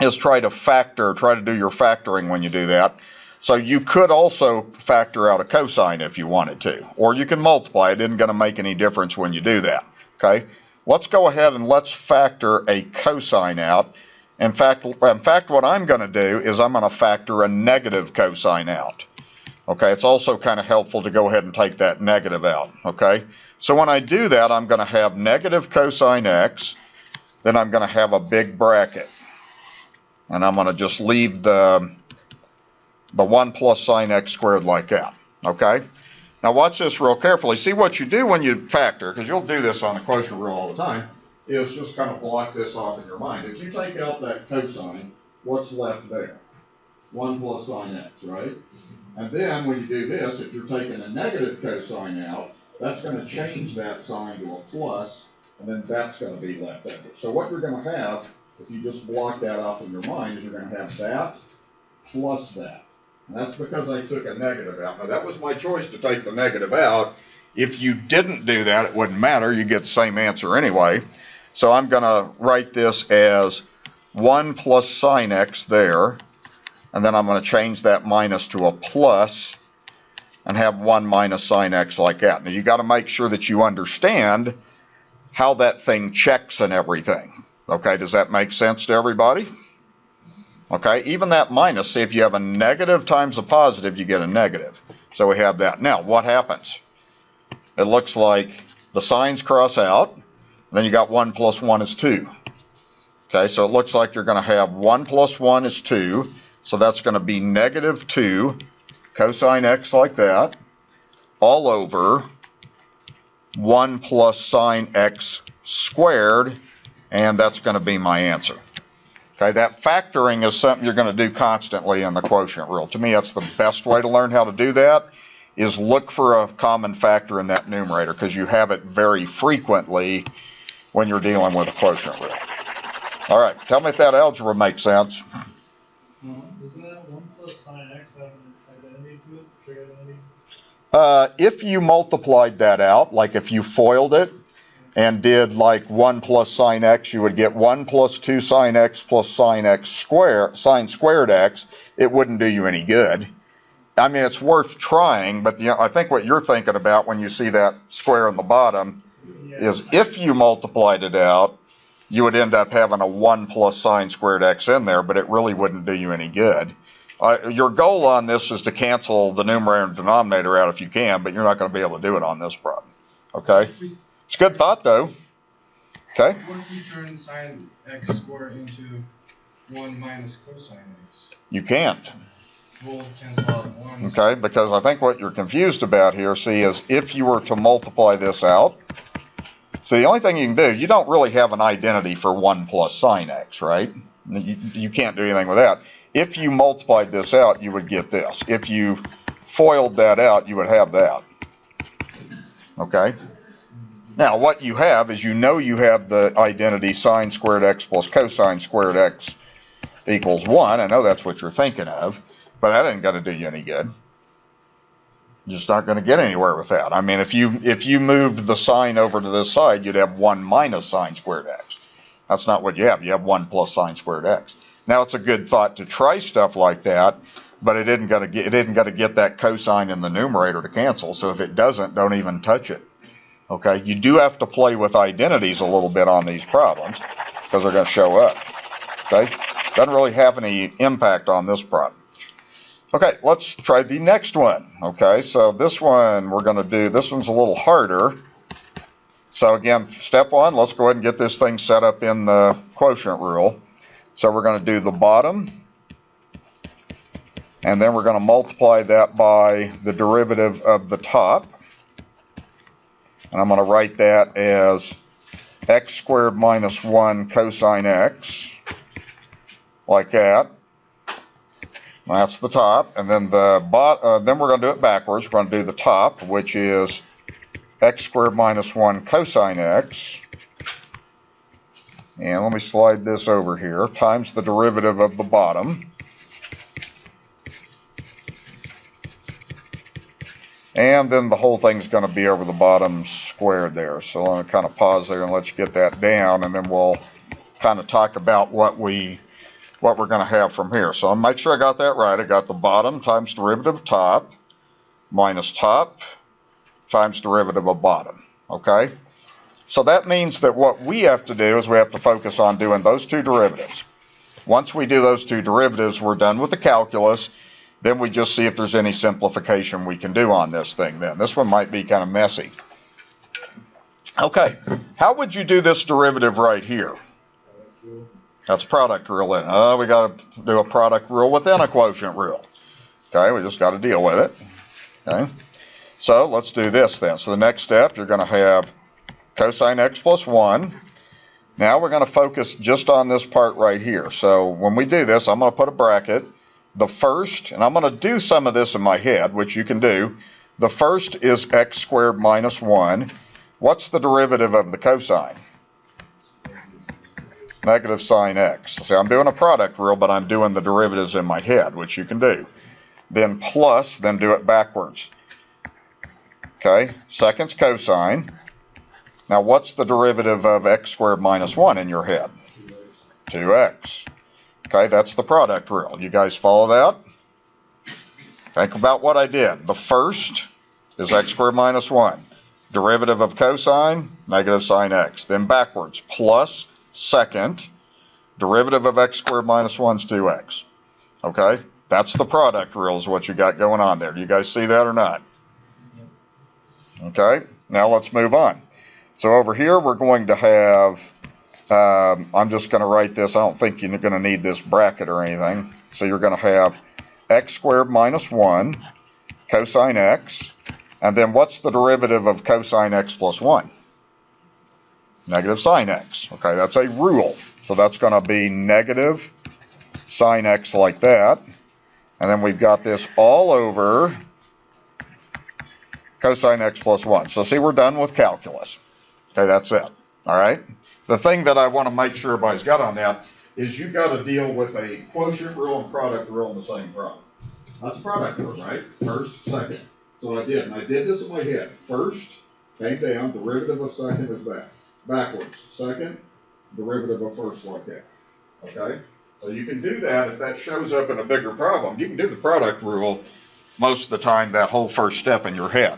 Speaker 1: is try to do your factoring when you do that. So you could also factor out a cosine if you wanted to, or you can multiply. It isn't going to make any difference when you do that. Okay, let's go ahead and let's factor a cosine out. In fact, what I'm going to do is I'm going to factor a negative cosine out. Okay, it's also kind of helpful to go ahead and take that negative out. Okay, so when I do that, I'm going to have negative cosine x, then I'm going to have a big bracket, and I'm going to just leave the 1 plus sine x squared like that. Okay. Now watch this real carefully. See what you do when you factor, because you'll do this on the quotient rule all the time, is just kind of block this off in your mind. If you take out that cosine, what's left there? 1 plus sine x, right? And then when you do this, if you're taking a negative cosine out, that's going to change that sign to a plus, and then that's going to be left over. So what you're going to have, if you just block that off in your mind, is you're going to have that plus that. And that's because I took a negative out. Now that was my choice to take the negative out. If you didn't do that, it wouldn't matter. You get the same answer anyway. So I'm going to write this as 1 plus sine x there. And then I'm going to change that minus to a plus and have 1 minus sine x like that. Now you got to make sure that you understand how that thing checks and everything. Okay, does that make sense to everybody? Okay, even that minus, see if you have a negative times a positive, you get a negative. So we have that. Now, what happens? It looks like the signs cross out, then you got 1 plus 1 is 2. Okay, so it looks like you're going to have 1 plus 1 is 2, so that's going to be negative 2 cosine x like that, all over 1 plus sine x squared, and that's going to be my answer. Okay, that factoring is something you're going to do constantly in the quotient rule. To me, that's the best way to learn how to do that, is look for a common factor in that numerator, because you have it very frequently when you're dealing with a quotient rule. All right, tell me if that algebra makes sense.
Speaker 2: Doesn't that 1 plus sine x have an identity to it? Trig identity?
Speaker 1: If you multiplied that out, like if you FOILed it, and did like 1 plus sine x, you would get 1 plus 2 sine x plus sine x squared, sine squared x. It wouldn't do you any good. I mean, it's worth trying, but I think what you're thinking about when you see that square in the bottom is if you multiplied it out, you would end up having a 1 plus sine squared x in there, but it really wouldn't do you any good. Your goal on this is to cancel the numerator and denominator out if you can, but you're not going to be able to do it on this problem. Okay? It's a good thought, though. Okay.
Speaker 2: What if we turn sine x squared into 1 minus cosine x?
Speaker 1: You can't.
Speaker 2: We'll cancel out 1.
Speaker 1: Okay, because I think what you're confused about here, see, is if you were to multiply this out, so the only thing you can do, you don't really have an identity for 1 plus sine x, right? You can't do anything with that. If you multiplied this out, you would get this. If you FOILed that out, you would have that. Okay? Now, what you have is you have the identity sine squared x plus cosine squared x equals 1. I know that's what you're thinking of, but that ain't going to do you any good. You're just not going to get anywhere with that. I mean, if you moved the sine over to this side, you'd have 1 minus sine squared x. That's not what you have. You have 1 plus sine squared x. Now, it's a good thought to try stuff like that, but it isn't going to get that cosine in the numerator to cancel. So if it doesn't, don't even touch it. Okay, you do have to play with identities a little bit on these problems because they're going to show up. Okay, doesn't really have any impact on this problem. Okay, let's try the next one. Okay, so this one we're going to do, this one's a little harder. So again, step 1, let's go ahead and get this thing set up in the quotient rule. So we're going to do the bottom, and then we're going to multiply that by the derivative of the top. And I'm going to write that as x squared minus 1 cosine x, like that. That's the top, and then then we're going to do it backwards. We're going to do the top, which is x squared minus 1 cosine x. And let me slide this over here, times the derivative of the bottom. And then the whole thing's going to be over the bottom squared there. So I'm going to kind of pause there and let you get that down, and then we'll kind of talk about what we're going to have from here. So I'll make sure I got that right. I got the bottom times derivative of top minus top times derivative of bottom. Okay? So that means that what we have to do is we have to focus on doing those two derivatives. Once we do those two derivatives, we're done with the calculus. Then we just see if there's any simplification we can do on this thing then. This one might be kind of messy. Okay, how would you do this derivative right here? That's product rule in. We got to do a product rule within a quotient rule. Okay, we just got to deal with it. Okay, so let's do this then. So the next step, you're going to have cosine x plus 1. Now we're going to focus just on this part right here. So when we do this, I'm going to put a bracket. The first, and I'm going to do some of this in my head, which you can do. The first is x squared minus 1. What's the derivative of the cosine? Negative sine x. See, I'm doing a product rule, but I'm doing the derivatives in my head, which you can do. Then plus, then do it backwards. Okay, second's cosine. Now, what's the derivative of x squared minus 1 in your head? 2x. Okay, that's the product rule. You guys follow that? Think about what I did. The first is x squared minus 1. Derivative of cosine, negative sine x. Then backwards, plus second. Derivative of x squared minus 1 is 2x. Okay, that's the product rule is what you got going on there. Do you guys see that or not? Okay, now let's move on. So over here we're going to have, I'm just going to write this. I don't think you're going to need this bracket or anything. So you're going to have x squared minus 1 cosine x. And then what's the derivative of cosine x plus 1? Negative sine x. Okay, that's a rule. So that's going to be negative sine x like that. And then we've got this all over cosine x plus 1. So see, we're done with calculus. Okay, that's it. All right. The thing that I want to make sure everybody's got on that is you got to deal with a quotient rule and product rule in the same problem. That's product rule, right? First, second. So I did. And I did this in my head. First, came down, derivative of second is that. Backwards. Second, derivative of first like that. Okay? So you can do that if that shows up in a bigger problem. You can do the product rule most of the time, that whole first step in your head.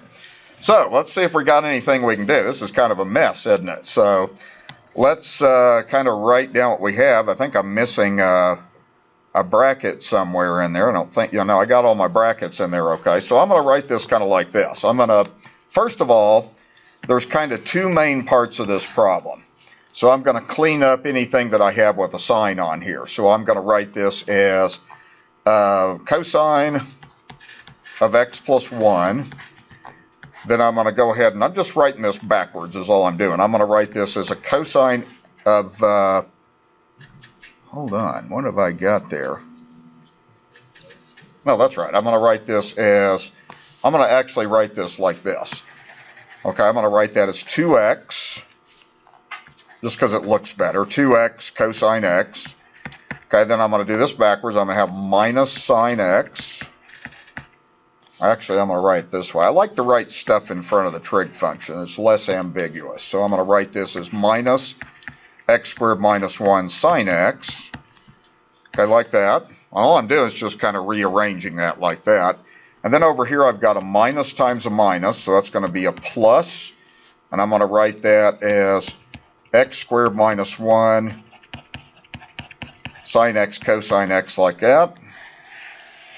Speaker 1: So let's see if we got anything we can do. This is kind of a mess, isn't it? So let's kind of write down what we have. I think I'm missing a bracket somewhere in there. I don't think, you know, I got all my brackets in there, okay? So I'm going to write this kind of like this. I'm going to, first of all, there's kind of two main parts of this problem. So I'm going to clean up anything that I have with a sign on here. So I'm going to write this as cosine of x plus 1. Then I'm going to go ahead and I'm just writing this backwards is all I'm doing. I'm going to write this as a cosine of, hold on, what have I got there? No, that's right. I'm going to write this as, I'm going to actually write this like this. Okay, I'm going to write that as 2x, just because it looks better, 2x cosine x. Okay, then I'm going to do this backwards. I'm going to have minus sine x. Actually, I'm going to write it this way. I like to write stuff in front of the trig function. It's less ambiguous. So I'm going to write this as minus x squared minus 1 sine x. Okay, like that. All I'm doing is just kind of rearranging that like that. And then over here I've got a minus times a minus, so that's going to be a plus. And I'm going to write that as x squared minus 1 sine x cosine x like that.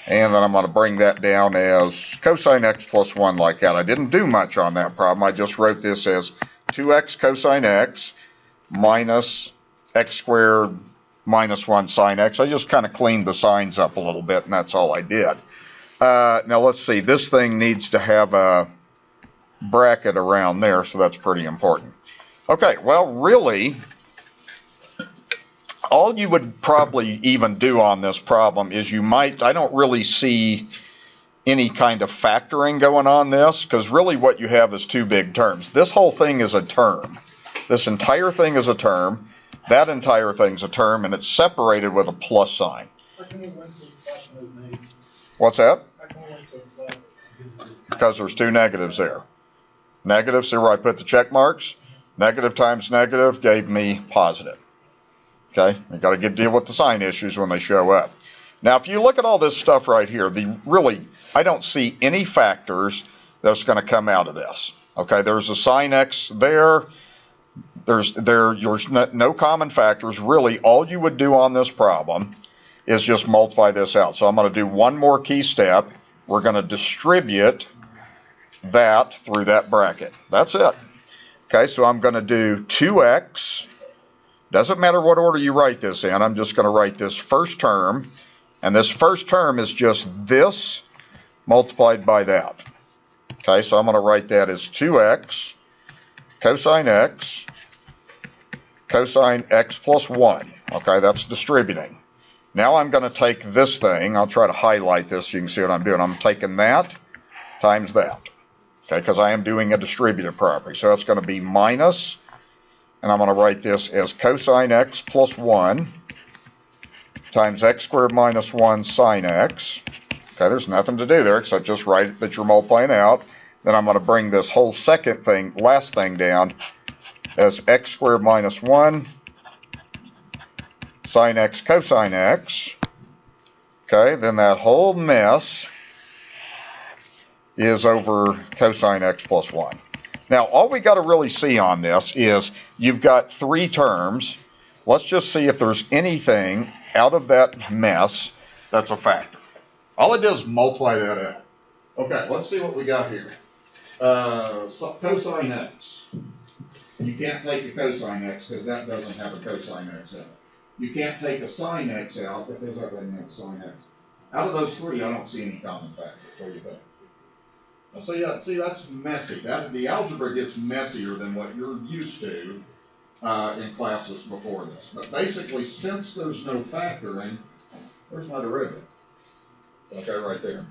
Speaker 1: And then I'm going to bring that down as cosine x plus 1 like that. I didn't do much on that problem. I just wrote this as 2x cosine x minus x squared minus 1 sine x. I just kind of cleaned the signs up a little bit, and that's all I did. Now let's see. This thing needs to have a bracket around there, so that's pretty important. Okay, well, really, all you would probably even do on this problem is you might, I don't really see any kind of factoring going on this, because really what you have is two big terms. This whole thing is a term. This entire thing is a term. That entire thing's a term, and it's separated with a plus sign. What's that? Because there's two negatives there. Negative, see where I put the check marks? Negative times negative gave me positive. Okay, you got to deal with the sign issues when they show up. Now, if you look at all this stuff right here, I don't see any factors that's going to come out of this. Okay, there's a sine x there. There's no common factors. Really, all you would do on this problem is just multiply this out. So I'm going to do one more key step. We're going to distribute that through that bracket. That's it. Okay, so I'm going to do 2x. Doesn't matter what order you write this in. I'm just going to write this first term. And this first term is just this multiplied by that. Okay, so I'm going to write that as 2x cosine x plus 1. Okay, that's distributing. Now I'm going to take this thing. I'll try to highlight this so you can see what I'm doing. I'm taking that times that. Okay, because I am doing a distributive property. So that's going to be minus, and I'm going to write this as cosine x plus 1 times x squared minus 1 sine x. Okay, there's nothing to do there except just write that you're multiplying out. Then I'm going to bring this whole last thing down as x squared minus 1 sine x cosine x. Okay, then that whole mess is over cosine x plus 1. Now, all we got to really see on this is you've got three terms. Let's just see if there's anything out of that mess that's a factor. All it does is multiply that out. Okay, let's see what we got here. Cosine x. You can't take a cosine x because that doesn't have a cosine x in it. You can't take a sine x out because that doesn't have a sine x. Out of those three, I don't see any common factors. What do you think? Now, see, that's messy. The algebra gets messier than what you're used to in classes before this. But basically, since there's no factoring, there's my derivative. Okay, right there.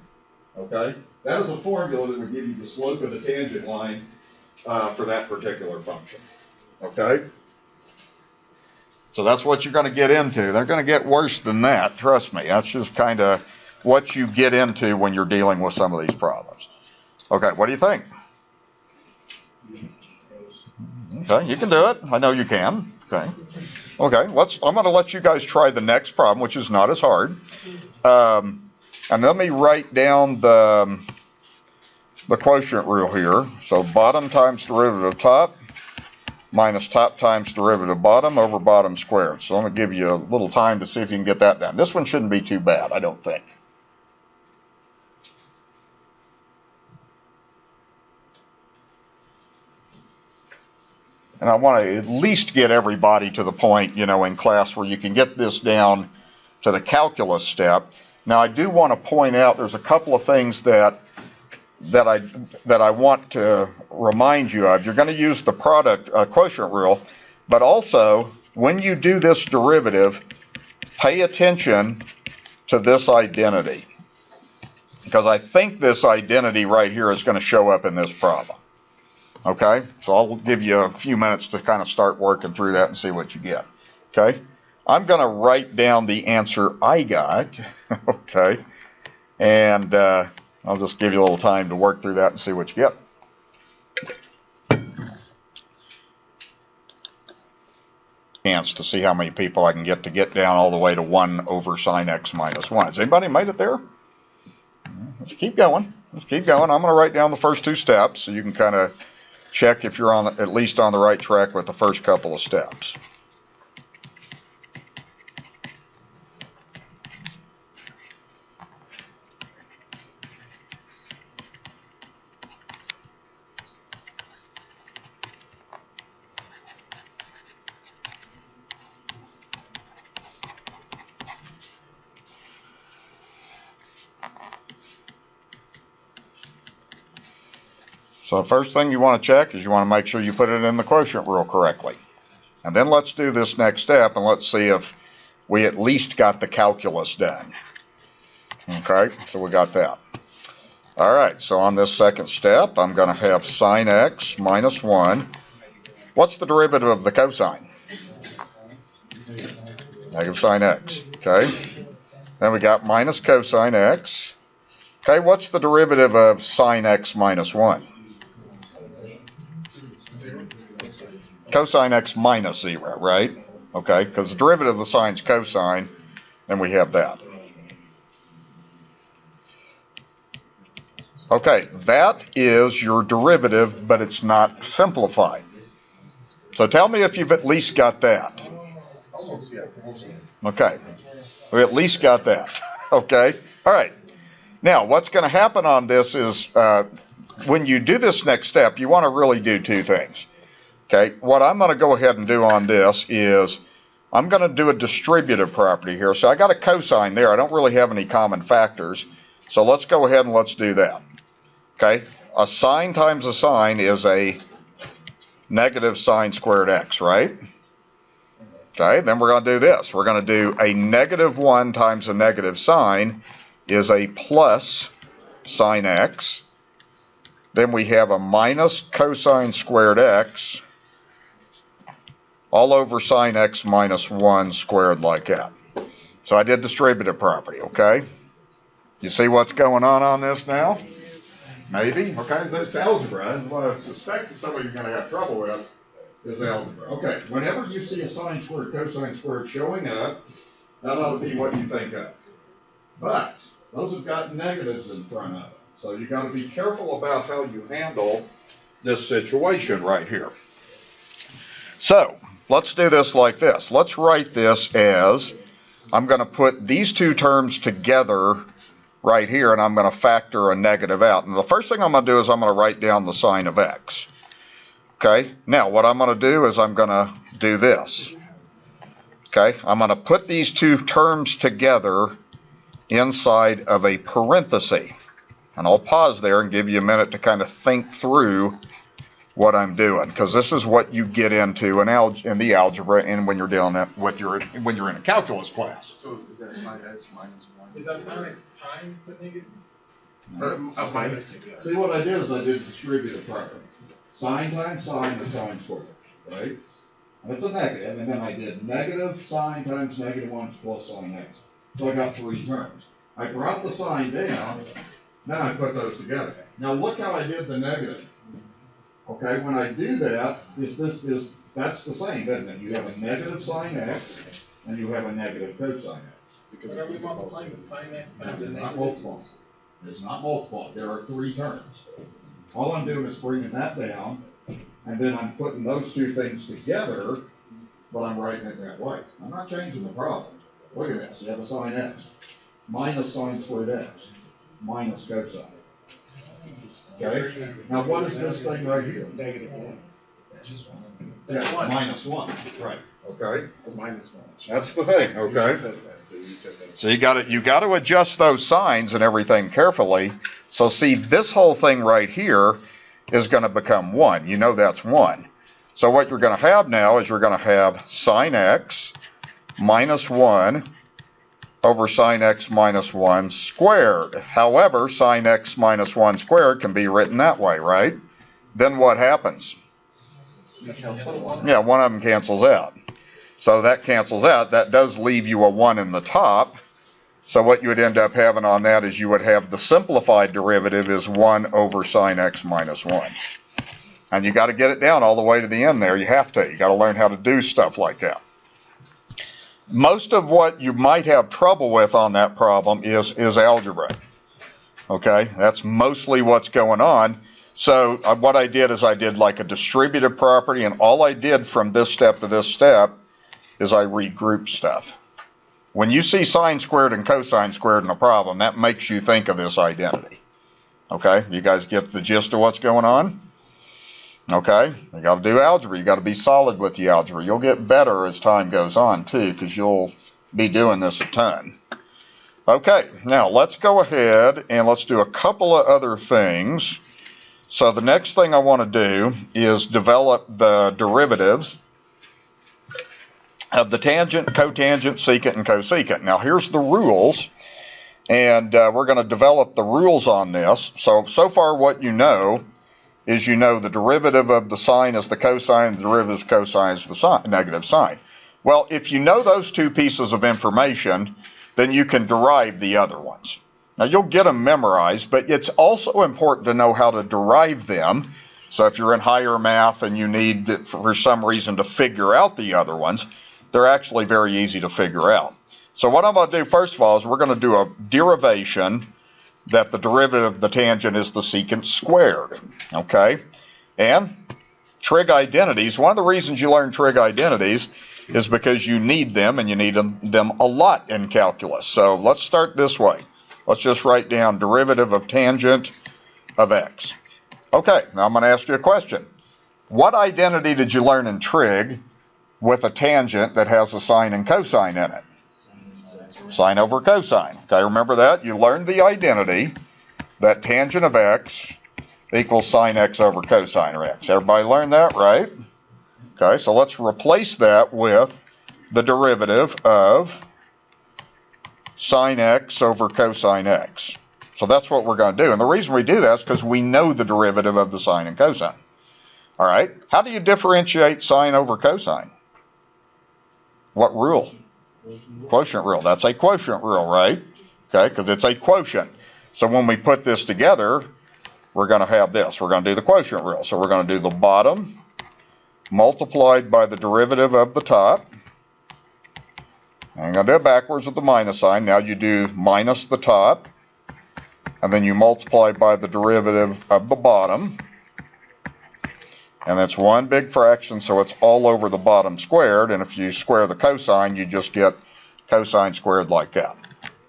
Speaker 1: Okay? That is a formula that would give you the slope of the tangent line for that particular function. Okay? So that's what you're going to get into. They're going to get worse than that, trust me. That's just kind of what you get into when you're dealing with some of these problems. Okay, what do you think? Okay, you can do it. I know you can. Okay. Okay, I'm going to let you guys try the next problem, which is not as hard. And let me write down the quotient rule here. So bottom times derivative of top minus top times derivative of bottom over bottom squared. So I'm going to give you a little time to see if you can get that done. This one shouldn't be too bad, I don't think. And I want to at least get everybody to the point, you know, in class where you can get this down to the calculus step. Now, I do want to point out there's a couple of things that I want to remind you of. You're going to use the quotient rule, but also when you do this derivative, pay attention to this identity, because I think this identity right here is going to show up in this problem. Okay, so I'll give you a few minutes to kind of start working through that and see what you get. Okay, I'm going to write down the answer I got. Okay, and I'll just give you a little time to work through that and see what you get. Chance to see how many people I can get down all the way to 1 over sine x minus 1. Has anybody made it there? Let's keep going. Let's keep going. I'm going to write down the first 2 steps so you can kind of check if you're at least on the right track with the first couple of steps. So the first thing you want to check is you want to make sure you put it in the quotient rule correctly. And then let's do this next step and let's see if we at least got the calculus done. Okay, so we got that. All right, so on this second step, I'm going to have sine x minus 1. What's the derivative of the cosine? Negative sine x, okay. Then we got minus cosine x. Okay, what's the derivative of sine x minus 1? Cosine x minus 0, right? Okay, because the derivative of the sine's cosine, then we have that. Okay, that is your derivative, but it's not simplified. So tell me if you've at least got that. Okay, we at least got that. Okay, all right. Now, what's going to happen on this is when you do this next step, you want to really do 2 things. Okay, what I'm going to go ahead and do on this is I'm going to do a distributive property here. So I got a cosine there. I don't really have any common factors. So let's go ahead and let's do that. Okay, a sine times a sine is a negative sine squared x, right? Okay, then we're going to do this. We're going to do a negative 1 times a negative sine is a plus sine x. Then we have a minus cosine squared x all over sine x minus 1 squared like that. So I did distributive property, okay? You see what's going on this now? Maybe? Okay, that's algebra. And what I suspect that some of you are going to have trouble with is algebra. Okay, whenever you see a sine squared, cosine squared showing up, that ought to be what you think of. But those have got negatives in front of them. So you got to be careful about how you handle this situation right here. So let's do this like this. Let's write this as, I'm going to put these 2 terms together right here, and I'm going to factor a negative out. And the first thing I'm going to do is I'm going to write down the sine of x. Okay, now what I'm going to do is I'm going to do this. Okay, I'm going to put these 2 terms together inside of a parenthesis. And I'll pause there and give you a minute to kind of think through what I'm doing, because this is what you get into in the algebra and when you're dealing with when you're in a calculus class.
Speaker 4: So is that sine x minus 1?
Speaker 2: Is that sine x times the negative?
Speaker 4: Minus.
Speaker 1: See, what I did is I did distributive property. Sine times sine is sine squared, right? And it's a negative, and then I did negative sine times negative 1 plus sine x. So I got 3 terms. I brought the sine down, then I put those together. Now look how I did the negative. Okay, when I do that, that's the same, isn't it? You have a negative sine x, and you have a negative cosine x.
Speaker 2: Because are we multiplying the sine x times the
Speaker 1: It's not
Speaker 2: negative?
Speaker 1: multiplying. It's not multiplying. There are 3 terms. All I'm doing is bringing that down, and then I'm putting those 2 things together, but I'm writing it that way. I'm not changing the problem. Look at this. You have a sine x minus sine squared x minus cosine. Okay? Now what is this thing right here?
Speaker 4: Negative 1.
Speaker 3: Just one.
Speaker 4: Yeah,
Speaker 1: Minus 1. Right. Okay.
Speaker 4: minus 1.
Speaker 1: That's the thing.
Speaker 4: You
Speaker 1: Okay.
Speaker 4: just said that, so you said that.
Speaker 1: So you got to adjust those signs and everything carefully. So see, this whole thing right here is going to become 1. You know that's 1. So what you're going to have now is you're going to have sine x minus 1 over sine x minus 1 squared. However, sine x minus 1 squared can be written that way, right? Then what happens? Yeah, one of them cancels out. So that cancels out. That does leave you a 1 in the top. So what you would end up having on that is you would have the simplified derivative is 1 over sine x minus 1. And you got to get it down all the way to the end there. You have to. You got to learn how to do stuff like that. Most of what you might have trouble with on that problem is algebra. Okay, that's mostly what's going on. So what I did is I did like a distributive property, and all I did from this step to this step is I regrouped stuff. When you see sine squared and cosine squared in a problem, that makes you think of this identity. Okay, you guys get the gist of what's going on? Okay, you got to do algebra. You got to be solid with the algebra. You'll get better as time goes on too, because you'll be doing this a ton. Okay, now let's go ahead and let's do a couple of other things. So the next thing I want to do is develop the derivatives of the tangent, cotangent, secant, and cosecant. Now here's the rules, and we're going to develop the rules on this. So far what you know is the derivative of the sine is the cosine, the derivative of cosine is the negative sine. Well, if you know those two pieces of information, then you can derive the other ones. Now you'll get them memorized, but it's also important to know how to derive them. So if you're in higher math and you need, for some reason, to figure out the other ones, they're actually very easy to figure out. So what I'm going to do first of all is we're going to do a derivation that the derivative of the tangent is the secant squared, okay? And trig identities, one of the reasons you learn trig identities is because you need them, and you need them a lot in calculus. So let's start this way. Let's just write down derivative of tangent of x. Okay, now I'm going to ask you a question. What identity did you learn in trig with a tangent that has a sine and cosine in it? Sine over cosine. Okay, remember that? You learned the identity that tangent of x equals sine x over cosine of x. Everybody learned that, right? Okay, so let's replace that with the derivative of sine x over cosine x. So that's what we're going to do. And the reason we do that is because we know the derivative of the sine and cosine. All right, how do you differentiate sine over cosine? What rule? Quotient rule. That's a quotient rule, right? Okay, because it's a quotient. So when we put this together, we're going to have this. We're going to do the quotient rule. So we're going to do the bottom multiplied by the derivative of the top. I'm going to do it backwards with the minus sign. Now you do minus the top, and then you multiply by the derivative of the bottom. And that's one big fraction, so it's all over the bottom squared. And if you square the cosine, you just get cosine squared like that.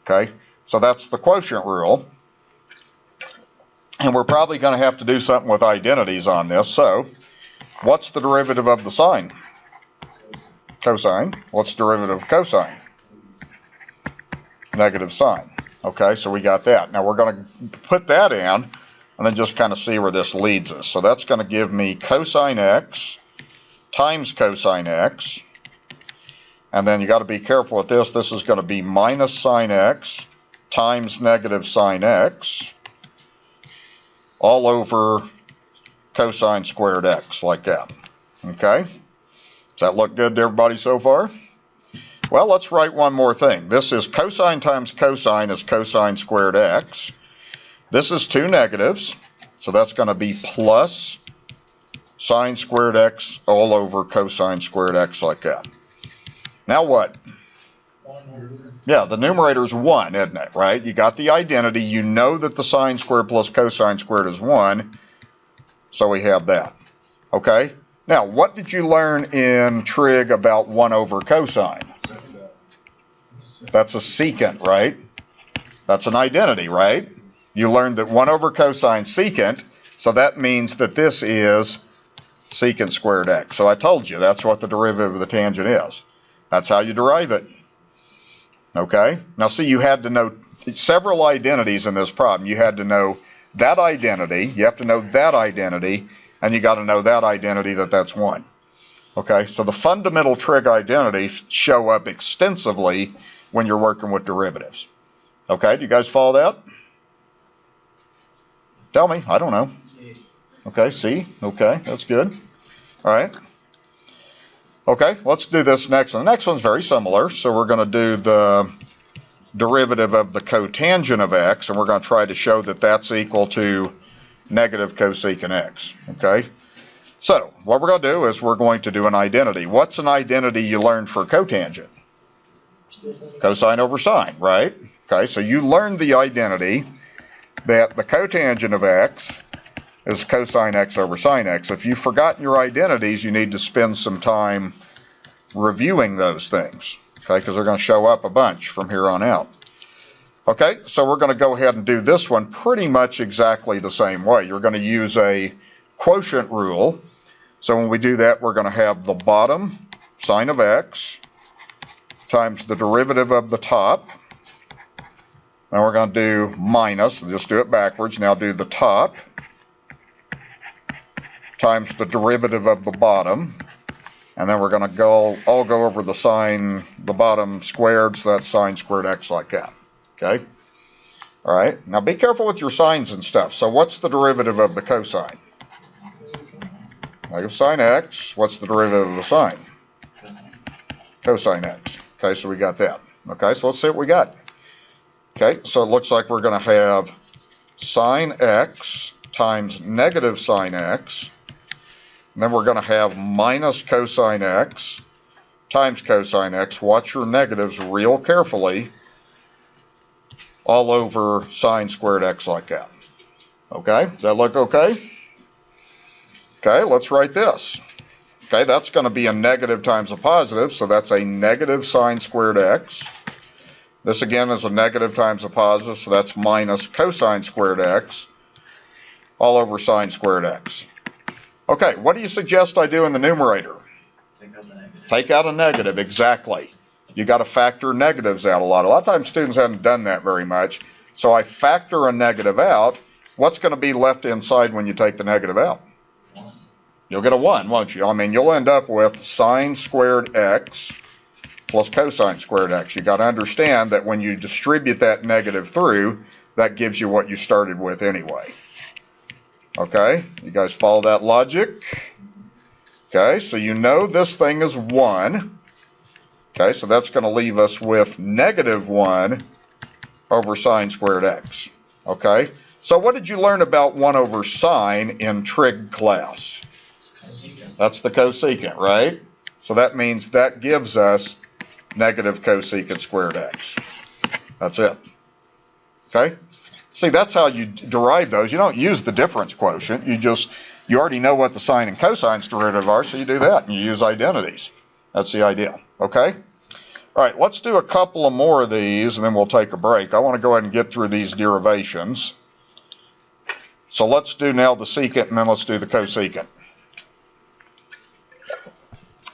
Speaker 1: Okay, so that's the quotient rule. And we're probably going to have to do something with identities on this. So what's the derivative of the sine? Cosine. What's the derivative of cosine? Negative sine. Okay, so we got that. Now we're going to put that in and then just kind of see where this leads us. So that's going to give me cosine x times cosine x. And then you got to be careful with this. This is going to be minus sine x times negative sine x all over cosine squared x, like that. Okay? Does that look good to everybody so far? Well, let's write one more thing. This is cosine times cosine is cosine squared x. This is two negatives, so that's going to be plus sine squared x all over cosine squared x, like that. Now what? Yeah, the numerator is 1, isn't it, right? You got the identity. You know that the sine squared plus cosine squared is 1, so we have that. Okay? Now, what did you learn in trig about 1 over cosine? That's a secant, right? That's an identity, right? You learned that 1 over cosine secant, so that means that this is secant squared x. So I told you that's what the derivative of the tangent is. That's how you derive it. Okay? Now see, you had to know several identities in this problem. You had to know that identity, you have to know that identity, and you got to know that identity that's 1. Okay? So the fundamental trig identities show up extensively when you're working with derivatives. Okay? Do you guys follow that? Tell me. I don't know. Okay, C. Okay, that's good. All right. Okay, let's do this next one. The next one's very similar. So we're going to do the derivative of the cotangent of x, and we're going to try to show that that's equal to negative cosecant x. Okay? So what we're going to do is we're going to do an identity. What's an identity you learned for cotangent? Cosine over sine, right? Okay, so you learned the identity that the cotangent of x is cosine x over sine x. If you've forgotten your identities, you need to spend some time reviewing those things, okay, because they're going to show up a bunch from here on out. Okay, so we're going to go ahead and do this one pretty much exactly the same way. You're going to use a quotient rule. So when we do that, we're going to have the bottom sine of x times the derivative of the top. And we're going to do minus, just do it backwards. Now do the top times the derivative of the bottom. And then we're going to all go over the sine, the bottom squared, so that's sine squared x like that. Okay? All right. Now be careful with your sines and stuff. So what's the derivative of the cosine? Negative sine x. What's the derivative of the sine? Cosine x. Okay, so we got that. Okay, so let's see what we got. Okay, so it looks like we're going to have sine x times negative sine x. And then we're going to have minus cosine x times cosine x. Watch your negatives real carefully. All over sine squared x like that. Okay, does that look okay? Okay, let's write this. Okay, that's going to be a negative times a positive, so that's a negative sine squared x. This again is a negative times a positive, so that's minus cosine squared x all over sine squared x. Okay, what do you suggest I do in the numerator?
Speaker 3: Take out the negative.
Speaker 1: Take out a negative, exactly. You got to factor negatives out a lot. A lot of times students haven't done that very much. So I factor a negative out. What's going to be left inside when you take the negative out? You'll get a 1, won't you? I mean, you'll end up with sine squared x plus cosine squared x. You got to understand that when you distribute that negative through, that gives you what you started with anyway. Okay, you guys follow that logic? Okay, so you know this thing is 1. Okay, so that's going to leave us with negative 1 over sine squared x. Okay, so what did you learn about 1 over sine in trig class? That's the cosecant, right? So that means that gives us negative cosecant squared x. That's it. Okay? See, that's how you derive those. You don't use the difference quotient. You already know what the sine and cosine's derivative are, so you do that, and you use identities. That's the idea. Okay? All right, let's do a couple of more of these, and then we'll take a break. I want to go ahead and get through these derivations. So let's do now the secant, and then let's do the cosecant.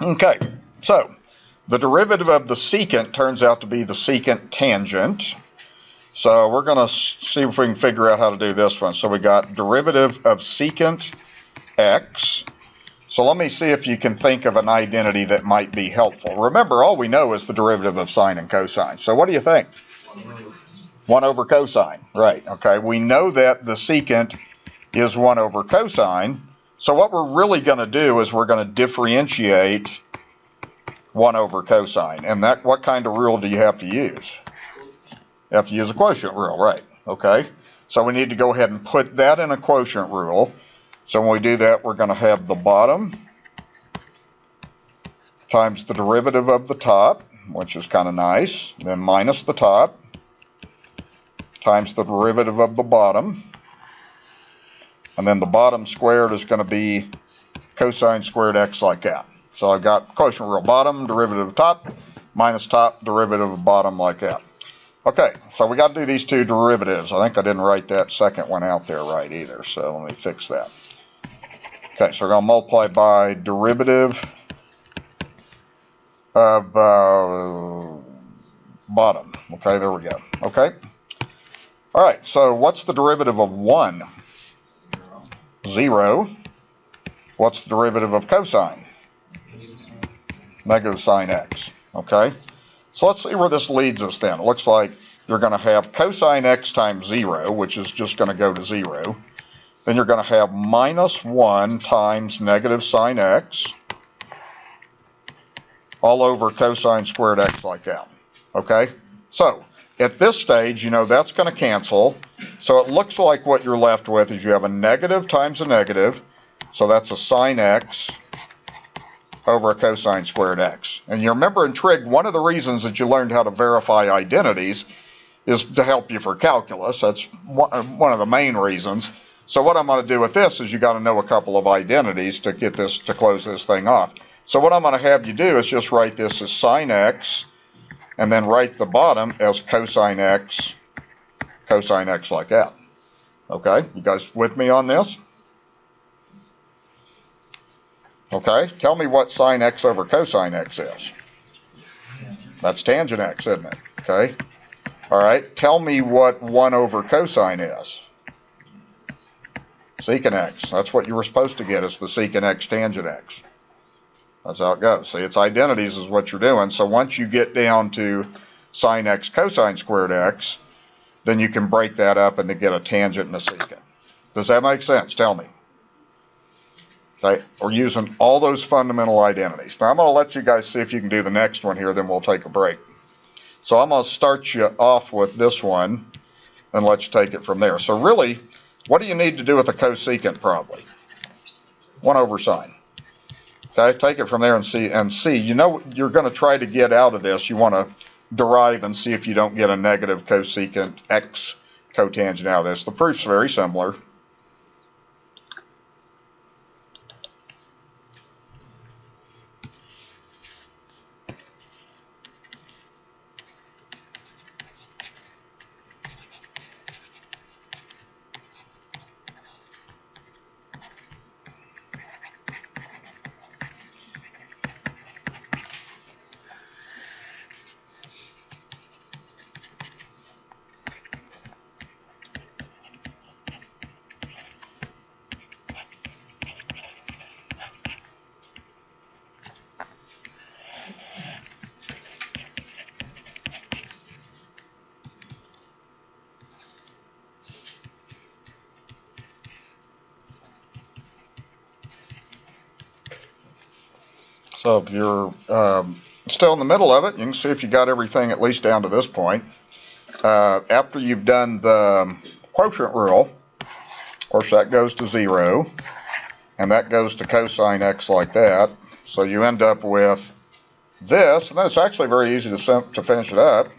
Speaker 1: Okay, so the derivative of the secant turns out to be the secant tangent. So we're going to see if we can figure out how to do this one. So we got derivative of secant x. So let me see if you can think of an identity that might be helpful. Remember, all we know is the derivative of sine and cosine. So what do you think? 1 over cosine. Right, okay. We know that the secant is 1 over cosine. So what we're really going to do is we're going to differentiate 1 over cosine. And that, what kind of rule do you have to use? You have to use a quotient rule, right? Okay. So we need to go ahead and put that in a quotient rule. So when we do that, we're going to have the bottom times the derivative of the top, which is kind of nice. Then minus the top times the derivative of the bottom. And then the bottom squared is going to be cosine squared x like that. So I've got quotient rule, bottom, derivative of top, minus top, derivative of bottom like that. Okay, so we got to do these two derivatives. I think I didn't write that second one out there right either, so let me fix that. Okay, so we're going to multiply by derivative of bottom. Okay, there we go. Okay. All right, so what's the derivative of 1? 0. What's the derivative of cosine? Negative sine x. Okay, so let's see where this leads us then. It looks like you're going to have cosine x times 0, which is just going to go to 0. Then you're going to have minus 1 times negative sine x all over cosine squared x like that. Okay, so at this stage, you know that's going to cancel. So it looks like what you're left with is you have a negative times a negative. So that's a sine x over a cosine squared x. And you remember in trig, one of the reasons that you learned how to verify identities is to help you for calculus. That's one of the main reasons. So what I'm going to do with this is you got to know a couple of identities to get this, to close this thing off. So what I'm going to have you do is just write this as sine x, and then write the bottom as cosine x like that. Okay, you guys with me on this? Okay, tell me what sine x over cosine x is. That's tangent x, isn't it? Okay. All right, tell me what 1 over cosine is. Secant x. That's what you were supposed to get, is the secant x tangent x. That's how it goes. See, it's identities is what you're doing. So once you get down to sine x cosine squared x, then you can break that up and to get a tangent and a secant. Does that make sense? Tell me. Okay, we're using all those fundamental identities. Now I'm going to let you guys see if you can do the next one here, then we'll take a break. So I'm going to start you off with this one and let you take it from there. So really, what do you need to do with a cosecant probably? 1 over sine. Okay, take it from there and see. You know you're going to try to get out of this. You want to derive and see if you don't get a negative cosecant x cotangent out of this. The proof's very similar. So if you're still in the middle of it, you can see if you got everything at least down to this point. After you've done the quotient rule, of course that goes to 0, and that goes to cosine x like that. So you end up with this, and then it's actually very easy to finish it up.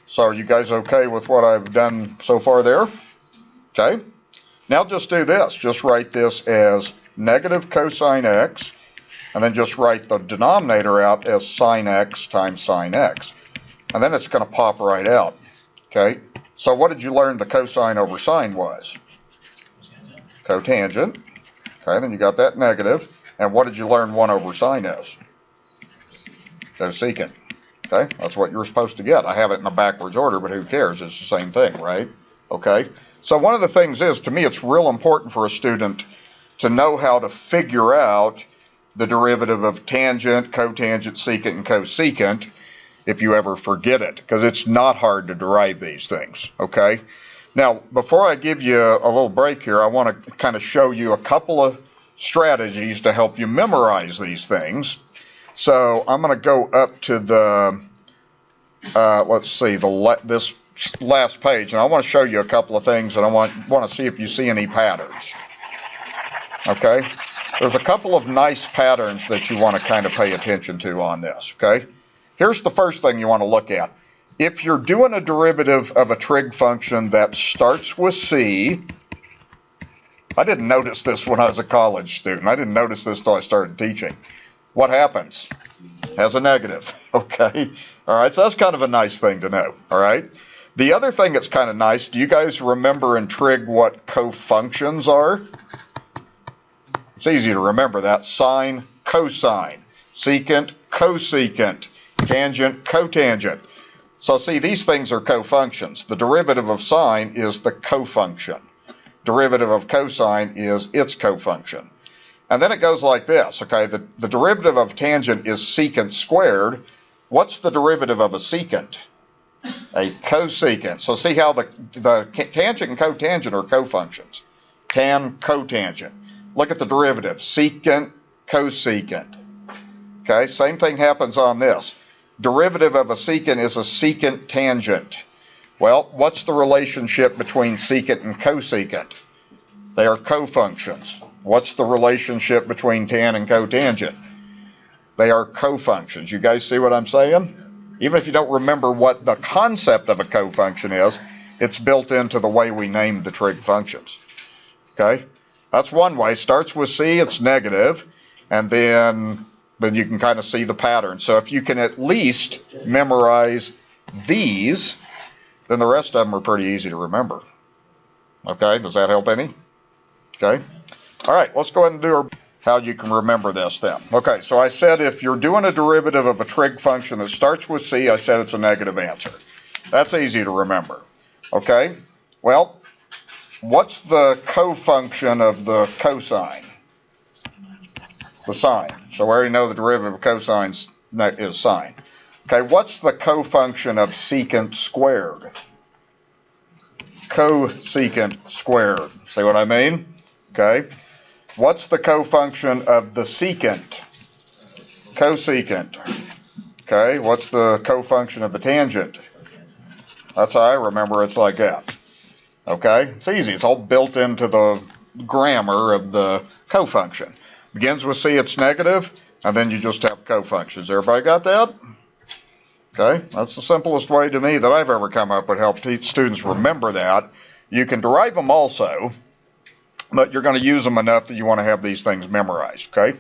Speaker 1: So are you guys okay with what I've done so far there? Okay. Now just do this. Just write this as negative cosine x, and then just write the denominator out as sine x times sine x. And then it's going to pop right out. Okay, so what did you learn the cosine over sine was? Cotangent. Okay, then you got that negative. And what did you learn 1 over sine is? Cosecant. Okay, that's what you were supposed to get. I have it in a backwards order, but who cares? It's the same thing, right? Okay, so one of the things is, to me, it's real important for a student to know how to figure out the derivative of tangent, cotangent, secant, and cosecant if you ever forget it, because it's not hard to derive these things, okay? Now, before I give you a little break here, I want to kind of show you a couple of strategies to help you memorize these things. So I'm going to go up to the, let's see, this last page, and I want to show you a couple of things, and I want to see if you see any patterns, okay? There's a couple of nice patterns that you want to kind of pay attention to on this, okay? Here's the first thing you want to look at. If you're doing a derivative of a trig function that starts with c, I didn't notice this when I was a college student. I didn't notice this until I started teaching. What happens? Has a negative, okay? All right, so that's kind of a nice thing to know, all right? The other thing that's kind of nice, do you guys remember in trig what cofunctions are? It's easy to remember that. Sine, cosine. Secant, cosecant. Tangent, cotangent. So see, these things are cofunctions. The derivative of sine is the cofunction. Derivative of cosine is its cofunction. And then it goes like this, okay? The derivative of tangent is secant squared. What's the derivative of a secant? A cosecant. So see how the tangent and cotangent are cofunctions. Tan, cotangent. Look at the derivative. Secant, cosecant. Okay, same thing happens on this. Derivative of a secant is a secant tangent. Well, what's the relationship between secant and cosecant? They are cofunctions. What's the relationship between tan and cotangent? They are cofunctions. You guys see what I'm saying? Even if you don't remember what the concept of a cofunction is, it's built into the way we name the trig functions. Okay? That's one way. Starts with C, it's negative, and then you can kind of see the pattern. So if you can at least memorize these, then the rest of them are pretty easy to remember. Okay, does that help any? Okay. All right, let's go ahead and do how you can remember this then. Okay, so I said if you're doing a derivative of a trig function that starts with C, I said it's a negative answer. That's easy to remember. Okay, well, what's the cofunction of the cosine? The sine. So we already know the derivative of cosine is sine. Okay, what's the cofunction of secant squared? Cosecant squared. See what I mean? Okay. What's the cofunction of the secant? Cosecant. Okay, what's the cofunction of the tangent? That's how I remember it's like that. Okay, it's easy. It's all built into the grammar of the cofunction. Begins with C, it's negative, and then you just have cofunctions. Everybody got that? Okay, that's the simplest way to me that I've ever come up with help teach students remember that. You can derive them also, but you're going to use them enough that you want to have these things memorized, okay?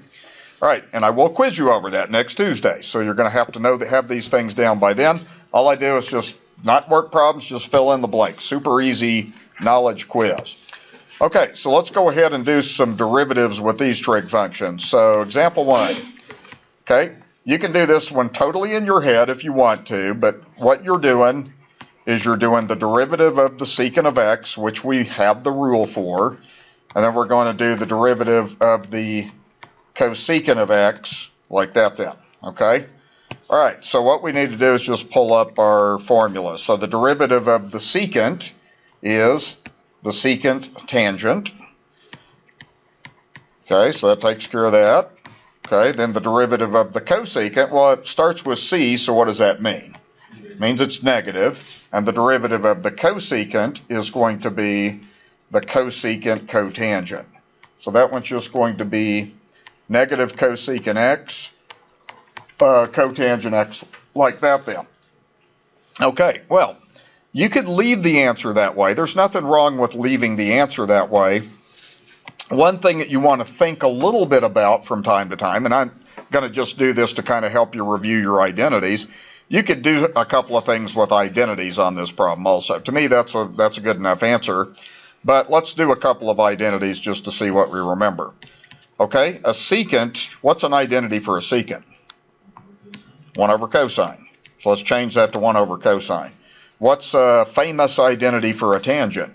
Speaker 1: All right, and I will quiz you over that next Tuesday, so you're going to have to know that have these things down by then. All I do is just not work problems, just fill in the blanks. Super easy knowledge quiz. Okay, so let's go ahead and do some derivatives with these trig functions. So example 1, okay? You can do this one totally in your head if you want to, but what you're doing is you're doing the derivative of the secant of x, which we have the rule for, and then we're going to do the derivative of the cosecant of x, like that then, okay? All right, so what we need to do is just pull up our formula. So the derivative of the secant is the secant tangent. Okay, so that takes care of that. Okay, then the derivative of the cosecant, well, it starts with C, so what does that mean? It means it's negative, and the derivative of the cosecant is going to be the cosecant cotangent. So that one's just going to be negative cosecant x, cotangent x, like that then. Okay, well, you could leave the answer that way. There's nothing wrong with leaving the answer that way. One thing that you want to think a little bit about from time to time, and I'm going to just do this to kind of help you review your identities. You could do a couple of things with identities on this problem also. To me, that's a good enough answer. But let's do a couple of identities just to see what we remember. Okay, a secant, what's an identity for a secant? 1 over cosine. So let's change that to 1 over cosine. What's a famous identity for a tangent?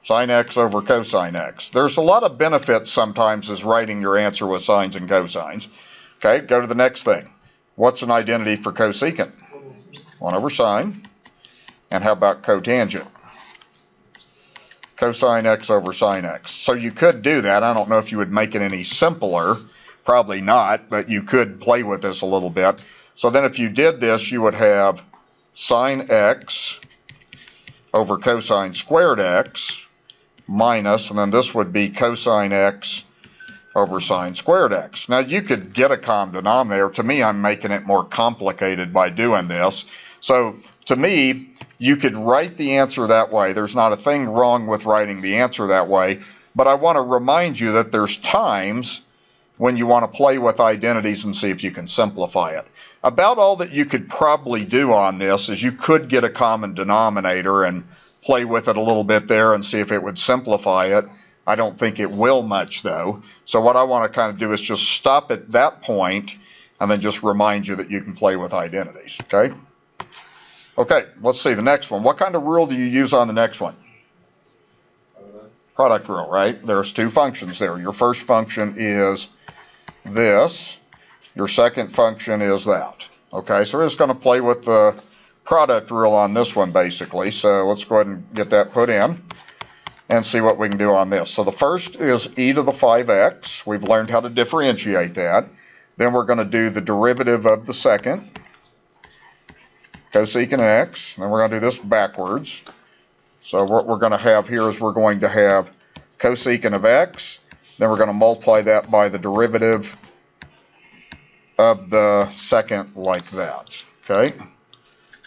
Speaker 1: Sine x over cosine x. There's a lot of benefits sometimes as writing your answer with sines and cosines. Okay, go to the next thing. What's an identity for cosecant? 1 over sine. And how about cotangent? Cosine x over sine x. So you could do that. I don't know if you would make it any simpler. Probably not, but you could play with this a little bit. So then if you did this, you would have sine x over cosine squared x minus, and then this would be cosine x over sine squared x. Now you could get a common denominator. To me, I'm making it more complicated by doing this. So to me, you could write the answer that way. There's not a thing wrong with writing the answer that way, but I want to remind you that there's times when you want to play with identities and see if you can simplify it. About all that you could probably do on this is you could get a common denominator and play with it a little bit there and see if it would simplify it. I don't think it will much though. So what I want to kind of do is just stop at that point and then just remind you that you can play with identities, okay? Okay, let's see the next one. What kind of rule do you use on the next one? Product rule, right? There's two functions there. Your first function is this. Your second function is that. Okay, so we're just going to play with the product rule on this one basically. So let's go ahead and get that put in and see what we can do on this. So the first is e to the 5x. We've learned how to differentiate that. Then we're going to do the derivative of the second, cosecant x. Then we're going to do this backwards. So what we're going to have here is we're going to have cosecant of x. Then we're going to multiply that by the derivative of the second like that. Okay?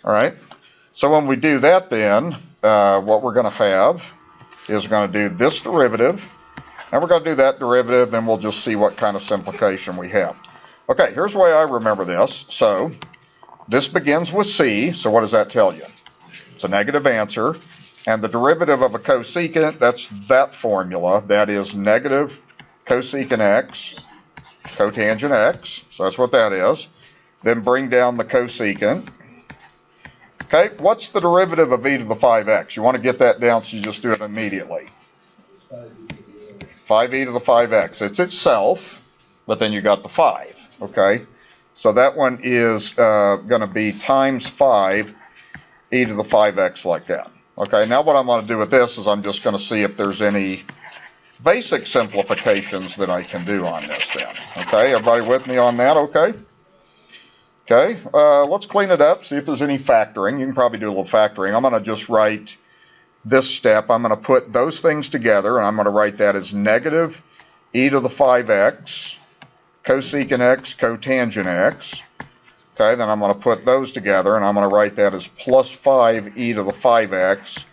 Speaker 1: All right. So when we do that then, what we're going to have is we're going to do this derivative, and we're going to do that derivative, then we'll just see what kind of simplification we have. Okay, here's the way I remember this. So this begins with c, so what does that tell you? It's a negative answer, and the derivative of a cosecant, that's that formula, that is negative cosecant x, cotangent x, so that's what that is. Then bring down the cosecant. Okay, what's the derivative of e to the 5x? You want to get that down so you just do it immediately. 5e to the 5x. It's itself, but then you got the 5. Okay, so that one is going to be times 5 e to the 5x like that. Okay, now what I'm going to do with this is I'm just going to see if there's any basic simplifications that I can do on this then. Okay, everybody with me on that? Okay. Okay, let's clean it up, see if there's any factoring. You can probably do a little factoring. I'm going to just write this step. I'm going to put those things together, and I'm going to write that as negative e to the 5x, cosecant x, cotangent x. Okay, then I'm going to put those together, and I'm going to write that as plus 5e to the 5x,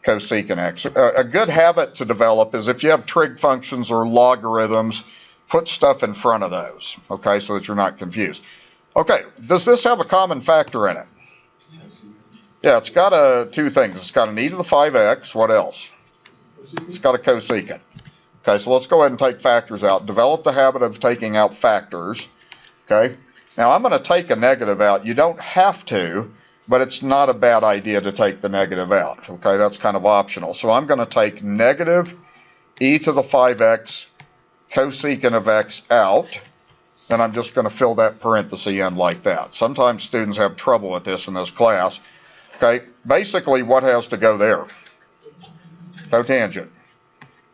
Speaker 1: cosecant x. A good habit to develop is if you have trig functions or logarithms, put stuff in front of those, okay, so that you're not confused. Okay, does this have a common factor in it? Yeah, it's got two things. It's got an e to the 5x. What else? It's got a cosecant. Okay, so let's go ahead and take factors out. Develop the habit of taking out factors. Okay, now I'm going to take a negative out. You don't have to, but it's not a bad idea to take the negative out. Okay, that's kind of optional. So I'm going to take negative e to the 5x cosecant of x out. And I'm just going to fill that parenthesis in like that. Sometimes students have trouble with this in this class. Okay, basically what has to go there? Cotangent.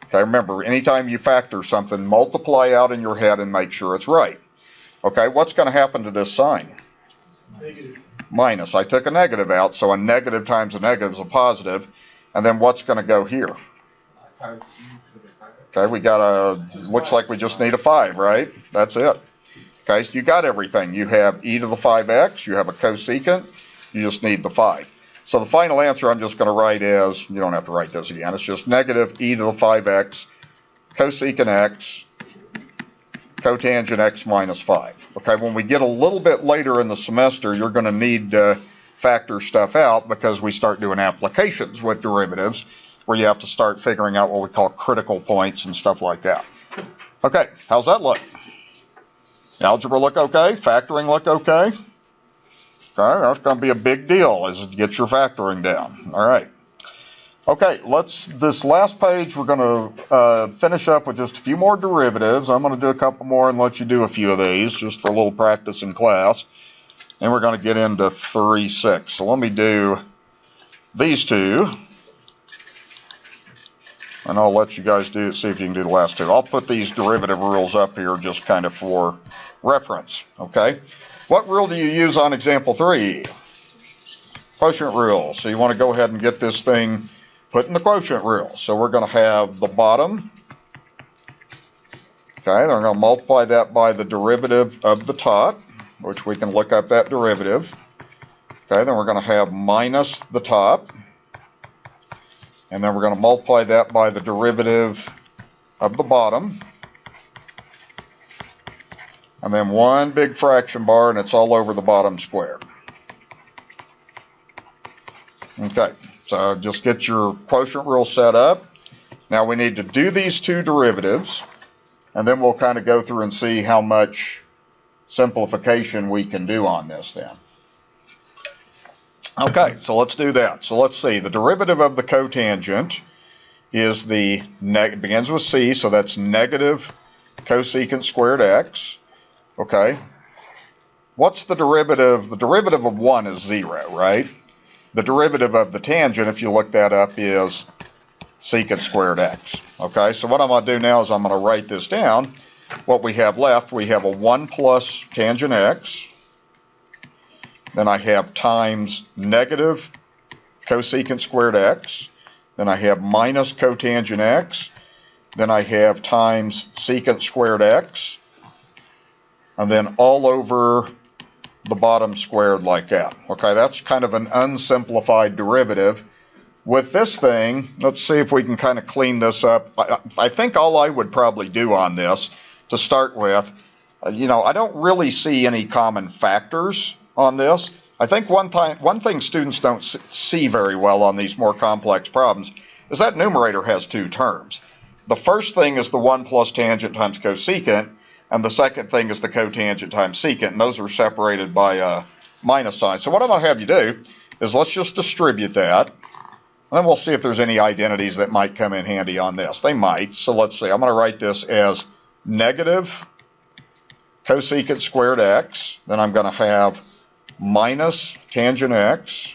Speaker 1: Okay, remember, anytime you factor something, multiply out in your head and make sure it's right. Okay, what's going to happen to this sign?
Speaker 2: Negative.
Speaker 1: Minus. I took a negative out, so a negative times a negative is a positive. And then what's going to go here? Okay, we got looks like we just need a 5, right? That's it. Okay, so you got everything. You have e to the 5x, you have a cosecant, you just need the 5. So the final answer I'm just going to write as, you don't have to write this again, it's just negative e to the 5x, cosecant x, cotangent x minus 5. Okay, when we get a little bit later in the semester, you're going to need to factor stuff out because we start doing applications with derivatives where you have to start figuring out what we call critical points and stuff like that. Okay, how's that look? Algebra look okay? Factoring look okay? Okay, that's going to be a big deal as you get your factoring down. All right. Okay, this last page, we're going to finish up with just a few more derivatives. I'm going to do a couple more and let you do a few of these just for a little practice in class. And we're going to get into 3-6. So let me do these two. And I'll let you guys see if you can do the last two. I'll put these derivative rules up here just kind of for reference, okay? What rule do you use on example 3? Quotient rule. So you want to go ahead and get this thing put in the quotient rule. So we're going to have the bottom. Okay, then we're going to multiply that by the derivative of the top, which we can look up that derivative. Okay, then we're going to have minus the top. And then we're going to multiply that by the derivative of the bottom. And then one big fraction bar, and it's all over the bottom square. Okay, so just get your quotient rule set up. Now we need to do these two derivatives, and then we'll kind of go through and see how much simplification we can do on this then. Okay, so let's do that. So let's see, the derivative of the cotangent is begins with c, so that's negative cosecant squared x. Okay, what's the derivative? The derivative of 1 is 0, right? The derivative of the tangent, if you look that up, is secant squared x. Okay, so what I'm going to do now is I'm going to write this down. What we have left, we have a 1 plus tangent x. Then I have times negative cosecant squared x. Then I have minus cotangent x. Then I have times secant squared x. And then all over the bottom squared like that. Okay, that's kind of an unsimplified derivative. With this thing, let's see if we can kind of clean this up. I think all I would probably do on this to start with, I don't really see any common factors on this. I think one thing students don't see very well on these more complex problems is that numerator has two terms. The first thing is the 1 plus tangent times cosecant, and the second thing is the cotangent times secant, and those are separated by a minus sign. So what I'm going to have you do is let's just distribute that, and then we'll see if there's any identities that might come in handy on this. They might. So let's see. I'm going to write this as negative cosecant squared x. Then I'm going to have minus tangent x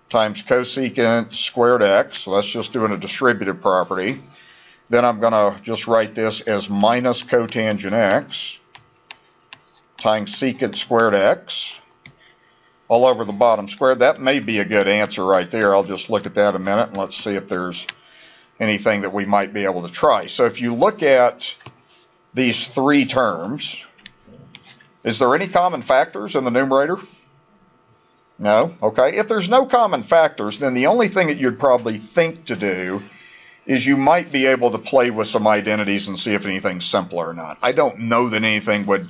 Speaker 1: times cosecant squared x. So that's just doing a distributive property. Then I'm going to just write this as minus cotangent x times secant squared x all over the bottom squared. That may be a good answer right there. I'll just look at that a minute and let's see if there's anything that we might be able to try. So if you look at these three terms, is there any common factors in the numerator? No? Okay. If there's no common factors, then the only thing that you'd probably think to do is you might be able to play with some identities and see if anything's simpler or not. I don't know that anything would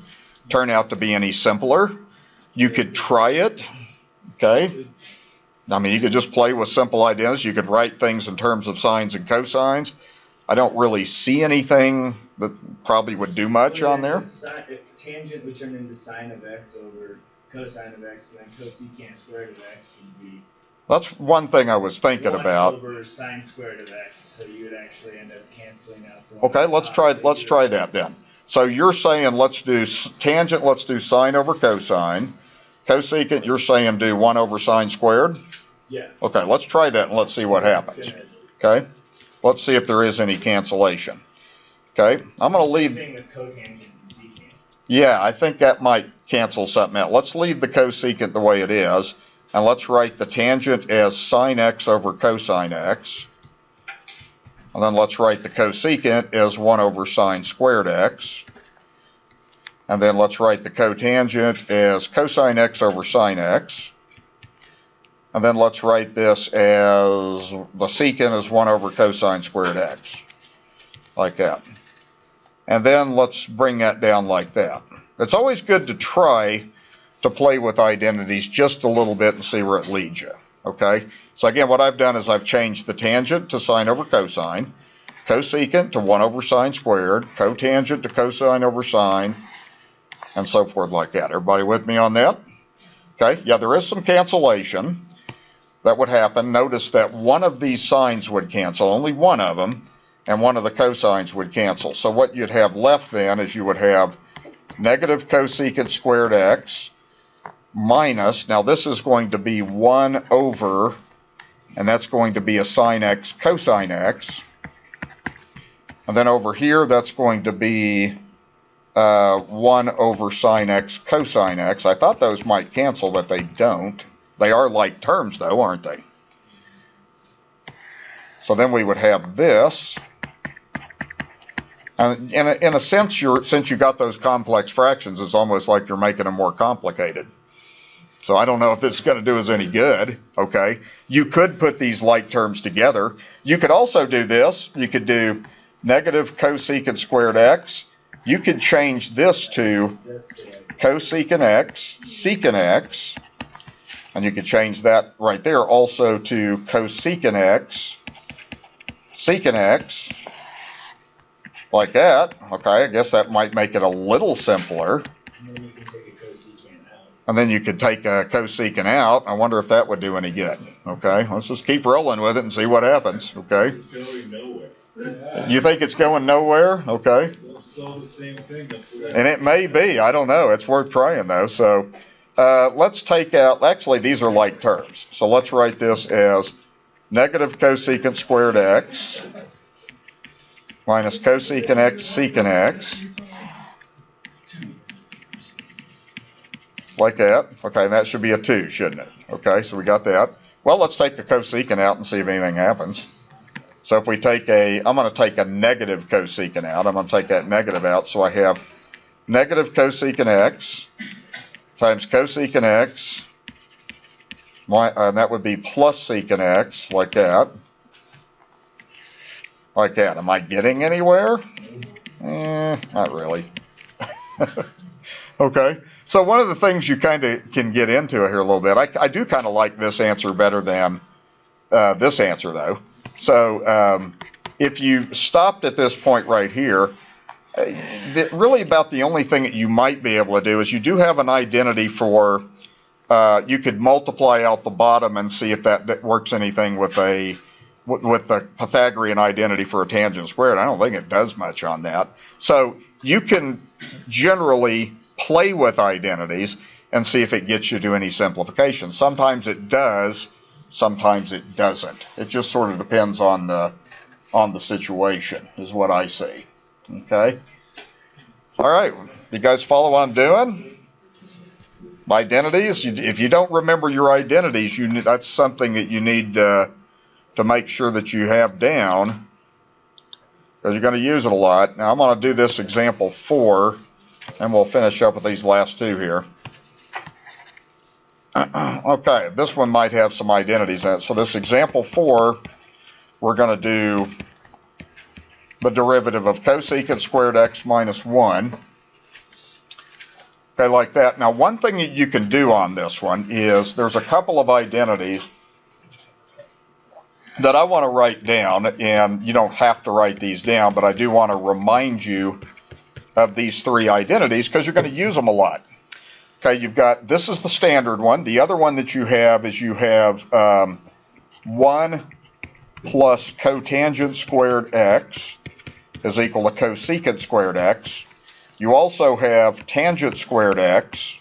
Speaker 1: turn out to be any simpler. You could try it, okay? I mean, you could just play with simple identities. You could write things in terms of sines and cosines. I don't really see anything that probably would do much on there.
Speaker 5: If the tangent would turn into sine of x over cosine of x, and then cosecant squared of x would be...
Speaker 1: That's one thing I was thinking about.
Speaker 5: 1 over sine squared of x, so you would actually end up canceling out the...
Speaker 1: Okay, let's try that then. So you're saying let's do tangent, let's do sine over cosine. Cosecant, you're saying do 1 over sine squared?
Speaker 5: Yeah.
Speaker 1: Okay, let's try that and let's see what happens. Okay, let's see if there is any cancellation. Okay, I'm going to leave...
Speaker 5: Same thing with cotangent and secant.
Speaker 1: Yeah, I think that might cancel something out. Let's leave the cosecant the way it is, and let's write the tangent as sine x over cosine x. And then let's write the cosecant as 1 over sine squared x. And then let's write the cotangent as cosine x over sine x. And then let's write this as the secant as 1 over cosine squared x. Like that. And then let's bring that down like that. It's always good to try to play with identities just a little bit and see where it leads you. Okay? So again, what I've done is I've changed the tangent to sine over cosine, cosecant to 1 over sine squared, cotangent to cosine over sine, and so forth like that. Everybody with me on that? Okay, yeah, there is some cancellation that would happen. Notice that one of these sines would cancel, only one of them, and one of the cosines would cancel. So what you'd have left then is you would have negative cosecant squared x minus, now this is going to be 1 over, and that's going to be a sine x cosine x. And then over here, that's going to be 1 over sine x cosine x. I thought those might cancel, but they don't. They are like terms, though, aren't they? So then we would have this. And in a sense, since you got those complex fractions, it's almost like you're making them more complicated. So I don't know if this is going to do us any good, okay? You could put these like terms together. You could also do this. You could do negative cosecant squared x. You could change this to cosecant x, secant x, and you could change that right there also to cosecant x, secant x, like that. Okay, I guess that might make it a little simpler.
Speaker 5: And then you can take a cosecant out.
Speaker 1: And then you could take a cosecant out. I wonder if that would do any good. Okay, let's just keep rolling with it and see what happens. Okay.
Speaker 2: It's going nowhere.
Speaker 1: You think it's going nowhere? Okay.
Speaker 2: It's still the same thing.
Speaker 1: And it may be. I don't know. It's worth trying though. So let's take out, actually these are like terms. So let's write this as negative cosecant squared x minus cosecant x secant x. Like that. Okay, and that should be a 2, shouldn't it? Okay, so we got that. Well, let's take the cosecant out and see if anything happens. So if we take I'm going to take a negative cosecant out. I'm going to take that negative out. So I have negative cosecant x times cosecant x. And that would be plus secant x, like that. Like that. Am I getting anywhere? Not really. Okay. So one of the things you kind of can get into here a little bit, I do kind of like this answer better than this answer though. So if you stopped at this point right here, really about the only thing that you might be able to do is you do have an identity for, you could multiply out the bottom and see if that works anything with the Pythagorean identity for a tangent squared. I don't think it does much on that. So you can generally play with identities and see if it gets you to any simplification. Sometimes it does, sometimes it doesn't. It just sort of depends on the situation, is what I see. Okay. All right. You guys follow what I'm doing? Identities. If you don't remember your identities, that's something that you need to make sure that you have down, because you're going to use it a lot. Now I'm going to do this example 4. And we'll finish up with these last 2 here. Okay, this one might have some identities in it. So this example 4, we're going to do the derivative of cosecant squared x minus 1. Okay, like that. Now one thing that you can do on this one is there's a couple of identities that I want to write down, and you don't have to write these down, but I do want to remind you of these 3 identities because you're going to use them a lot. Okay, you've got, this is the standard one. The other one that you have is you have 1 plus cotangent squared x is equal to cosecant squared x. You also have tangent squared x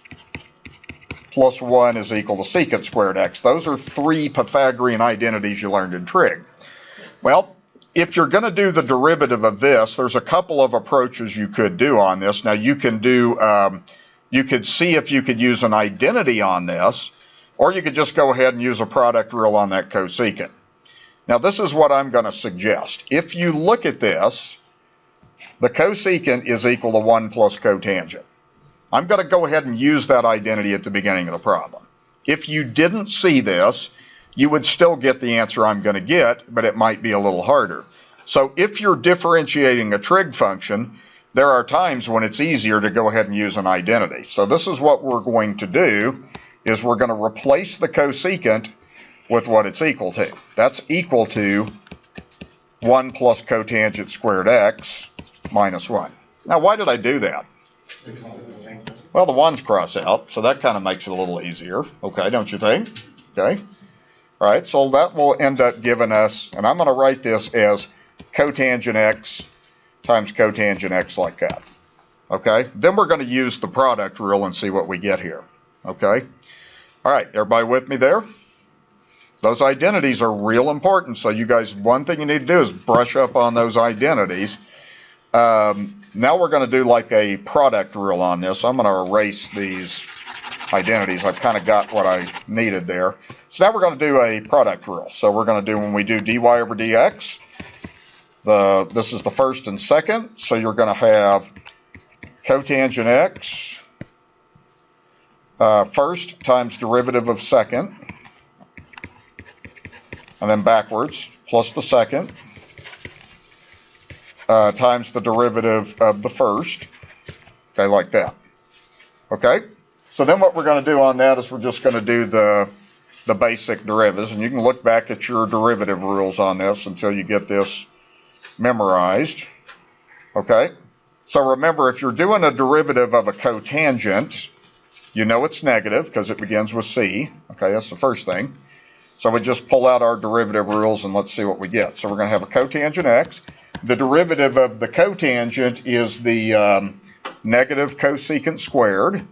Speaker 1: plus 1 is equal to secant squared x. Those are 3 Pythagorean identities you learned in trig. Well, if you're going to do the derivative of this, there's a couple of approaches you could do on this. Now you can do, you could see if you could use an identity on this, or you could just go ahead and use a product rule on that cosecant. Now this is what I'm going to suggest. If you look at this, the cosecant is equal to 1 plus cotangent. I'm going to go ahead and use that identity at the beginning of the problem. If you didn't see this, you would still get the answer I'm going to get, but it might be a little harder. So if you're differentiating a trig function, there are times when it's easier to go ahead and use an identity. So this is what we're going to do, is we're going to replace the cosecant with what it's equal to. That's equal to 1 plus cotangent squared x minus 1. Now why did I do that? Well, the 1's cross out, so that kind of makes it a little easier. Okay, don't you think? Okay. All right, so that will end up giving us, and I'm going to write this as cotangent x times cotangent x like that. Okay, then we're going to use the product rule and see what we get here. Okay, all right, everybody with me there? Those identities are real important, so you guys, one thing you need to do is brush up on those identities. Now we're going to do like a product rule on this. I'm going to erase these identities. I've kind of got what I needed there. So now we're going to do a product rule. So we're going to do, when we do dy over dx, this is the first and second. So you're going to have cotangent x first times derivative of second, and then backwards, plus the second, times the derivative of the first. Okay, like that. Okay? So then what we're going to do on that is we're just going to do the the basic derivatives. And you can look back at your derivative rules on this until you get this memorized. Okay? So remember, if you're doing a derivative of a cotangent, you know it's negative because it begins with C. Okay, that's the first thing. So we just pull out our derivative rules and let's see what we get. So we're going to have a cotangent x. The derivative of the cotangent is the negative cosecant squared.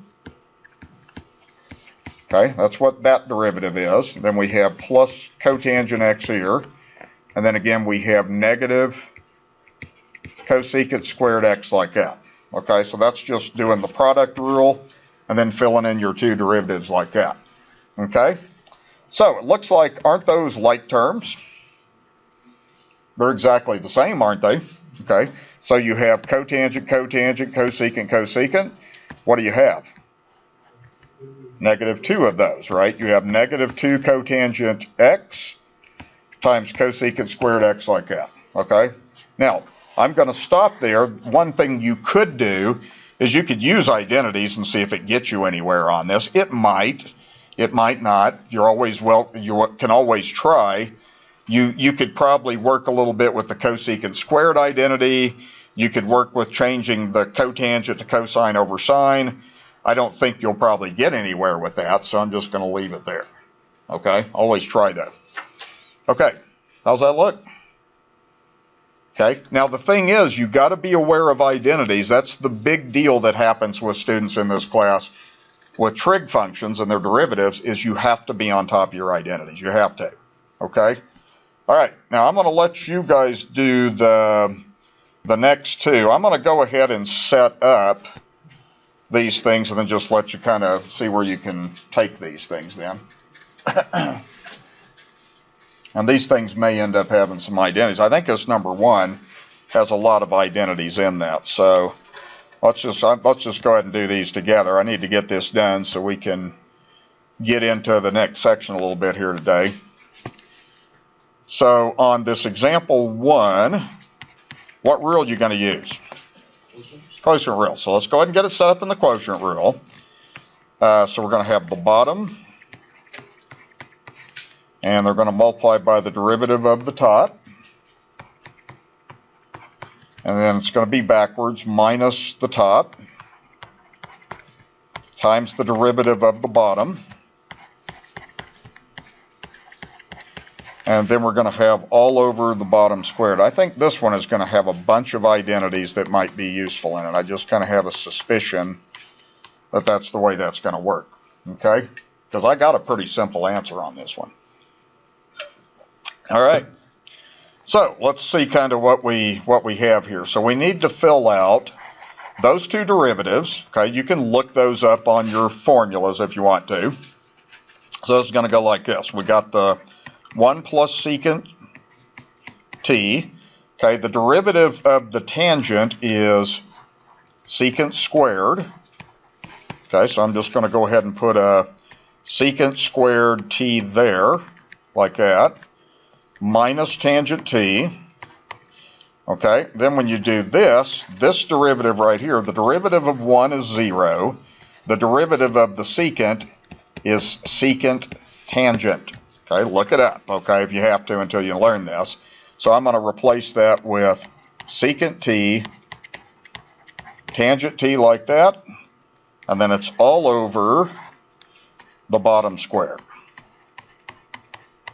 Speaker 1: Okay, that's what that derivative is. Then we have plus cotangent x here. And then again we have negative cosecant squared x like that. Okay, so that's just doing the product rule and then filling in your two derivatives like that. Okay, so it looks like, aren't those like terms? They're exactly the same, aren't they? Okay, so you have cotangent, cotangent, cosecant, cosecant. What do you have? Negative 2 of those, right? You have negative 2 cotangent x times cosecant squared x like that. Okay, now I'm going to stop there. One thing you could do is you could use identities and see if it gets you anywhere on this. It might not. You can always try. You could probably work a little bit with the cosecant squared identity. You could work with changing the cotangent to cosine over sine. I don't think you'll probably get anywhere with that, so I'm just going to leave it there. Okay, always try that. Okay, how's that look? Okay, now the thing is, you've got to be aware of identities. That's the big deal that happens with students in this class with trig functions and their derivatives, is you have to be on top of your identities. You have to. Okay? All right, now I'm going to let you guys do the next two. I'm going to go ahead and set up these things and then just let you kind of see where you can take these things then. And these things may end up having some identities. I think this number 1 has a lot of identities in that. So let's just go ahead and do these together. I need to get this done so we can get into the next section a little bit here today. So on this example 1, what rule are you going to use? Quotient rule. So let's go ahead and get it set up in the quotient rule. So we're going to have the bottom, and they're going to multiply by the derivative of the top. And then it's going to be backwards, minus the top times the derivative of the bottom. And then we're going to have all over the bottom squared. I think this one is going to have a bunch of identities that might be useful in it. I just kind of have a suspicion that that's the way that's going to work. Okay? Because I got a pretty simple answer on this one. All right, so let's see kind of what we have here. So we need to fill out those two derivatives. Okay, you can look those up on your formulas if you want to. So it's going to go like this. We got the 1 plus secant t. Okay, the derivative of the tangent is secant squared. Okay, so I'm just going to go ahead and put a secant squared t there, like that. Minus tangent t. Okay, then when you do this derivative right here, the derivative of 1 is 0. The derivative of the secant is secant tangent. Okay, look it up, okay, if you have to until you learn this. So I'm going to replace that with secant t, tangent t like that, and then it's all over the bottom square.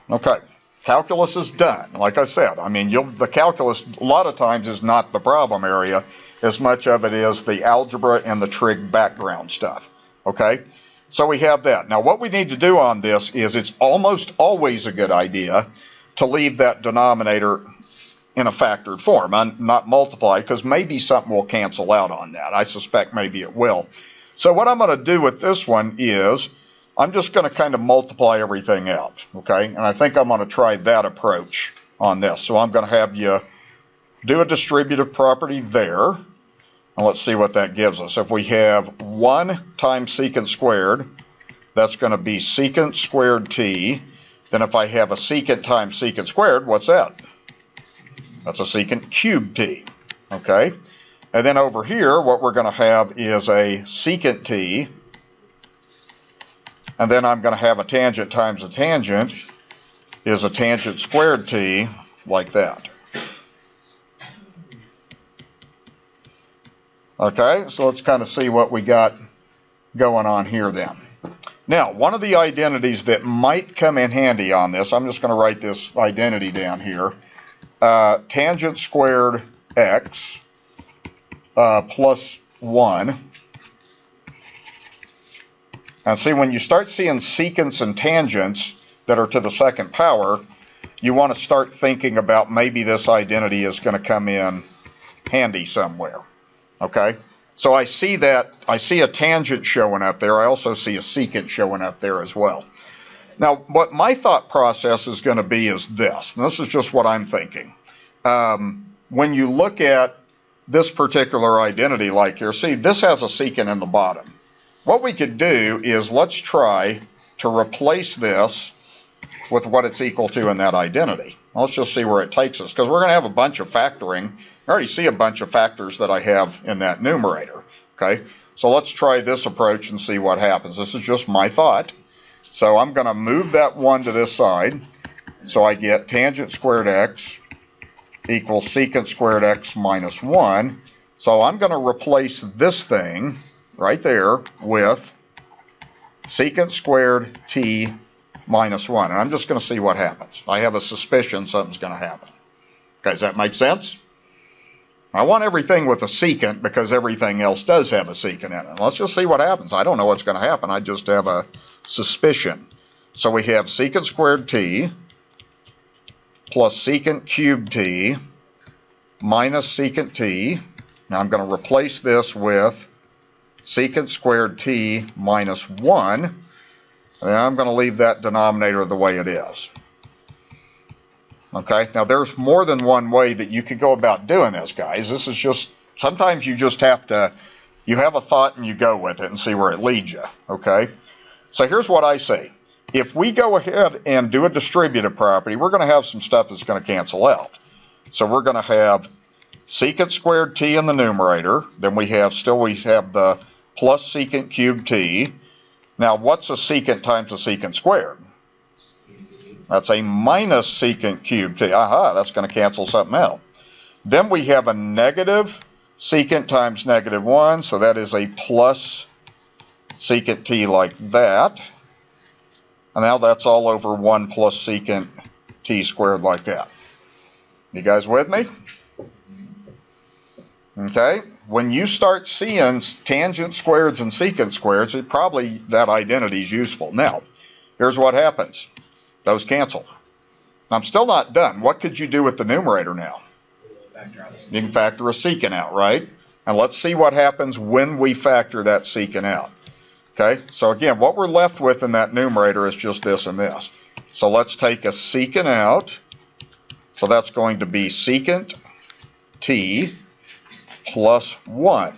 Speaker 1: Okay. Calculus is done. Like I said, I mean, the calculus a lot of times is not the problem area as much of it is the algebra and the trig background stuff. Okay, so we have that. Now what we need to do on this is it's almost always a good idea to leave that denominator in a factored form and not multiply, because maybe something will cancel out on that. I suspect maybe it will. So what I'm going to do with this one is I'm just going to kind of multiply everything out, okay? And I think I'm going to try that approach on this. So I'm going to have you do a distributive property there. And let's see what that gives us. If we have 1 times secant squared, that's going to be secant squared t. Then if I have a secant times secant squared, what's that? That's a secant cubed t, okay? And then over here, what we're going to have is a secant t. And then I'm going to have a tangent times a tangent is a tangent squared t, like that. Okay, so let's kind of see what we got going on here then. Now, one of the identities that might come in handy on this, I'm just going to write this identity down here. Tangent squared x plus 1. And see, when you start seeing secants and tangents that are to the second power, you want to start thinking about maybe this identity is going to come in handy somewhere. Okay? So I see a tangent showing up there. I also see a secant showing up there as well. Now, what my thought process is going to be is this. And this is just what I'm thinking. When you look at this particular identity like here, see, this has a secant in the bottom. What we could do is let's try to replace this with what it's equal to in that identity. Let's just see where it takes us, because we're going to have a bunch of factoring. I already see a bunch of factors that I have in that numerator. Okay, so let's try this approach and see what happens. This is just my thought. So I'm going to move that 1 to this side. So I get tangent squared x equals secant squared x minus 1. So I'm going to replace this thing right there with secant squared t minus 1. And I'm just going to see what happens. I have a suspicion something's going to happen. Okay, does that make sense? I want everything with a secant because everything else does have a secant in it. Let's just see what happens. I don't know what's going to happen. I just have a suspicion. So we have secant squared t plus secant cubed t minus secant t. Now I'm going to replace this with secant squared t minus 1. And I'm going to leave that denominator the way it is. Okay, now there's more than one way that you could go about doing this, guys. This is just, sometimes you just have to, you have a thought and you go with it and see where it leads you, okay? So here's what I say. If we go ahead and do a distributive property, we're going to have some stuff that's going to cancel out. So we're going to have secant squared t in the numerator. Then we have the plus secant cubed t. Now what's a secant times a secant squared? That's a minus secant cubed t. Aha, that's going to cancel something out. Then we have a negative secant times negative 1, so that is a plus secant t like that. And now that's all over 1 plus secant t squared like that. You guys with me? Okay, when you start seeing tangent squareds and secant squareds, that identity is useful. Now, here's what happens. Those cancel. I'm still not done. What could you do with the numerator now? You can factor a secant out, right? And let's see what happens when we factor that secant out. Okay, so again, what we're left with in that numerator is just this and this. So let's take a secant out. So that's going to be secant t plus 1.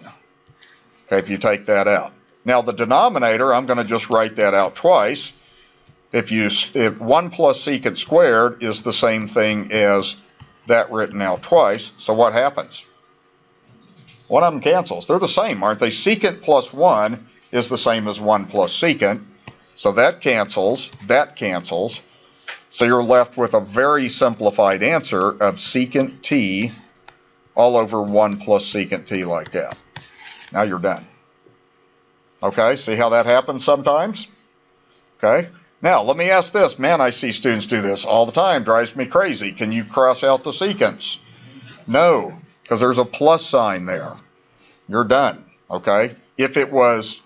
Speaker 1: Okay, if you take that out. Now the denominator, I'm going to just write that out twice. If 1 plus secant squared is the same thing as that written out twice, so what happens? One of them cancels. They're the same, aren't they? Secant plus 1 is the same as 1 plus secant. So that cancels, that cancels. So you're left with a very simplified answer of secant t all over 1 plus secant t like that. Now you're done. Okay, see how that happens sometimes? Okay. Now, let me ask this. Man, I see students do this all the time. Drives me crazy. Can you cross out the secants? No, because there's a plus sign there. You're done, okay? If it was,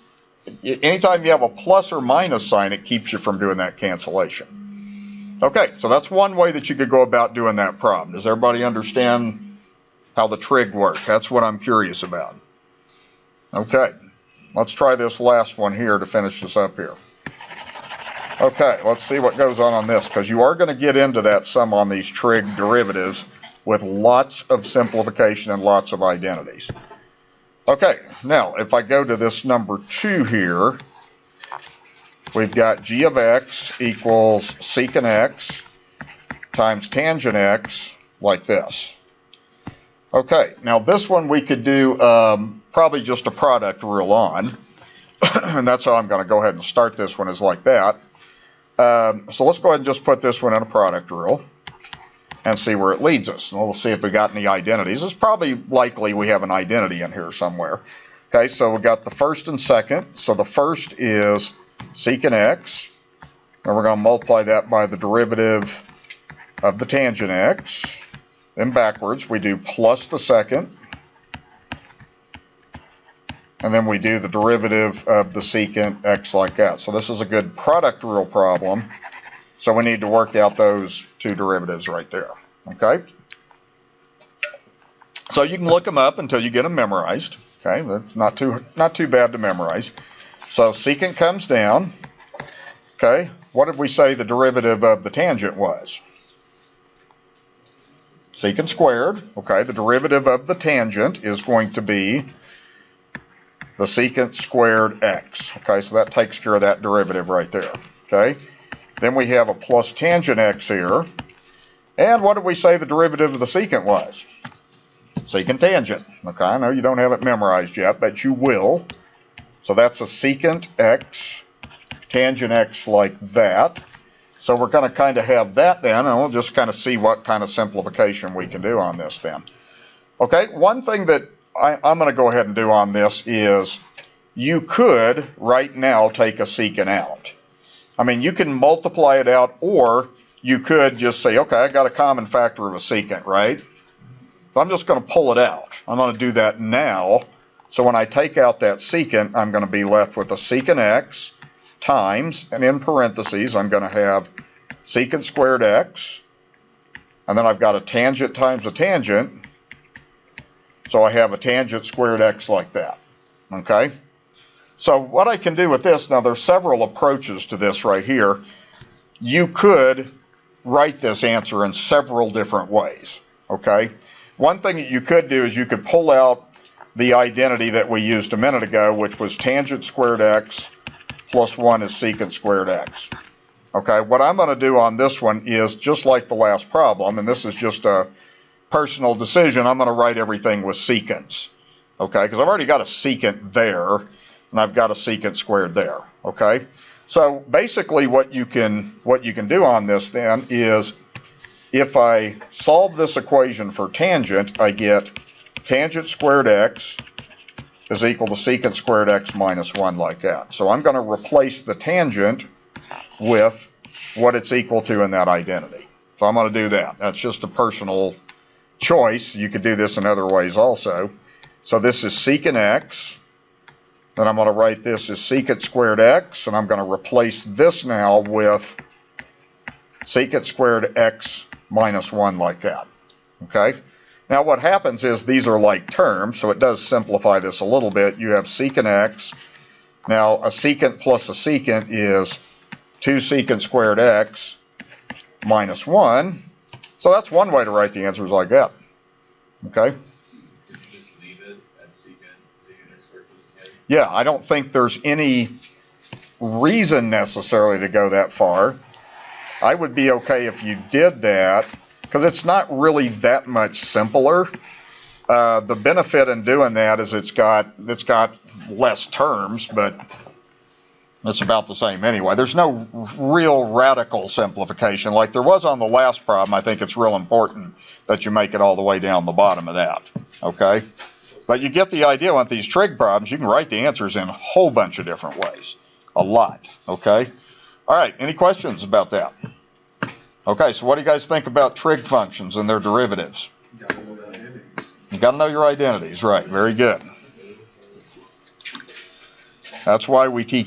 Speaker 1: anytime you have a plus or minus sign, it keeps you from doing that cancellation. Okay, so that's one way that you could go about doing that problem. Does everybody understand how the trig works? That's what I'm curious about. Okay, let's try this last one here to finish this up here. Okay, let's see what goes on this, because you are going to get into that some on these trig derivatives with lots of simplification and lots of identities. Okay, now if I go to this number 2 here, we've got g of x equals secant x times tangent x like this. Okay, now this one we could do probably just a product rule on. And that's how I'm going to go ahead and start this one, is like that. So let's go ahead and just put this one in a product rule and see where it leads us. And we'll see if we got any identities. It's probably likely we have an identity in here somewhere. Okay, so we got the first and second. So the first is secant x. And we're going to multiply that by the derivative of the tangent x. Then backwards, we do plus the second. And then we do the derivative of the secant x like that. So this is a good product rule problem. So we need to work out those two derivatives right there. Okay? So you can look them up until you get them memorized. Okay? That's not too bad to memorize. So secant comes down. Okay? What did we say the derivative of the tangent was? Secant squared. Okay? The derivative of the tangent is going to be the secant squared x. Okay, so that takes care of that derivative right there. Okay, then we have a plus tangent x here. And what did we say the derivative of the secant was? Secant tangent. Okay, I know you don't have it memorized yet, but you will. So that's a secant x, tangent x like that. So we're going to kind of have that then, and we'll just kind of see what kind of simplification we can do on this then. Okay, one thing that I'm going to go ahead and do on this is you could right now take a secant out. I mean, you can multiply it out, or you could just say, okay, I got a common factor of a secant, right? So I'm just going to pull it out. I'm going to do that now. So when I take out that secant, I'm going to be left with a secant x times, and in parentheses, I'm going to have secant squared x, and then I've got a tangent times a tangent. So I have a tangent squared x like that, okay? So what I can do with this, now there's several approaches to this right here. You could write this answer in several different ways, okay? One thing that you could do is you could pull out the identity that we used a minute ago, which was tangent squared x plus 1 is secant squared x. Okay, what I'm going to do on this one is just like the last problem, and this is just a personal decision, I'm going to write everything with secants, okay, because I've already got a secant there, and I've got a secant squared there, okay. So basically what you can do on this then is, if I solve this equation for tangent, I get tangent squared x is equal to secant squared x minus 1 like that. So I'm going to replace the tangent with what it's equal to in that identity. So I'm going to do that. That's just a personal choice. You could do this in other ways also. So this is secant x. Then I'm going to write this as secant squared x, and I'm going to replace this now with secant squared x minus 1 like that. Okay? Now what happens is these are like terms, so it does simplify this a little bit. You have secant x. Now a secant plus a secant is 2 secant squared x minus 1. So that's one way to write the answers like that. Okay?
Speaker 3: Could you just leave it at secant x squared plus 10?
Speaker 1: Yeah, I don't think there's any reason necessarily to go that far. I would be okay if you did that, because it's not really that much simpler. The benefit in doing that is it's got less terms, but it's about the same anyway. There's no real radical simplification like there was on the last problem. I think it's real important that you make it all the way down the bottom of that, okay? But you get the idea with these trig problems. You can write the answers in a whole bunch of different ways, a lot, okay? All right, any questions about that? Okay, so what do you guys think about trig functions and their derivatives?
Speaker 4: Gotta know the identities.
Speaker 1: You got to know your identities, right? Very good. That's why we teach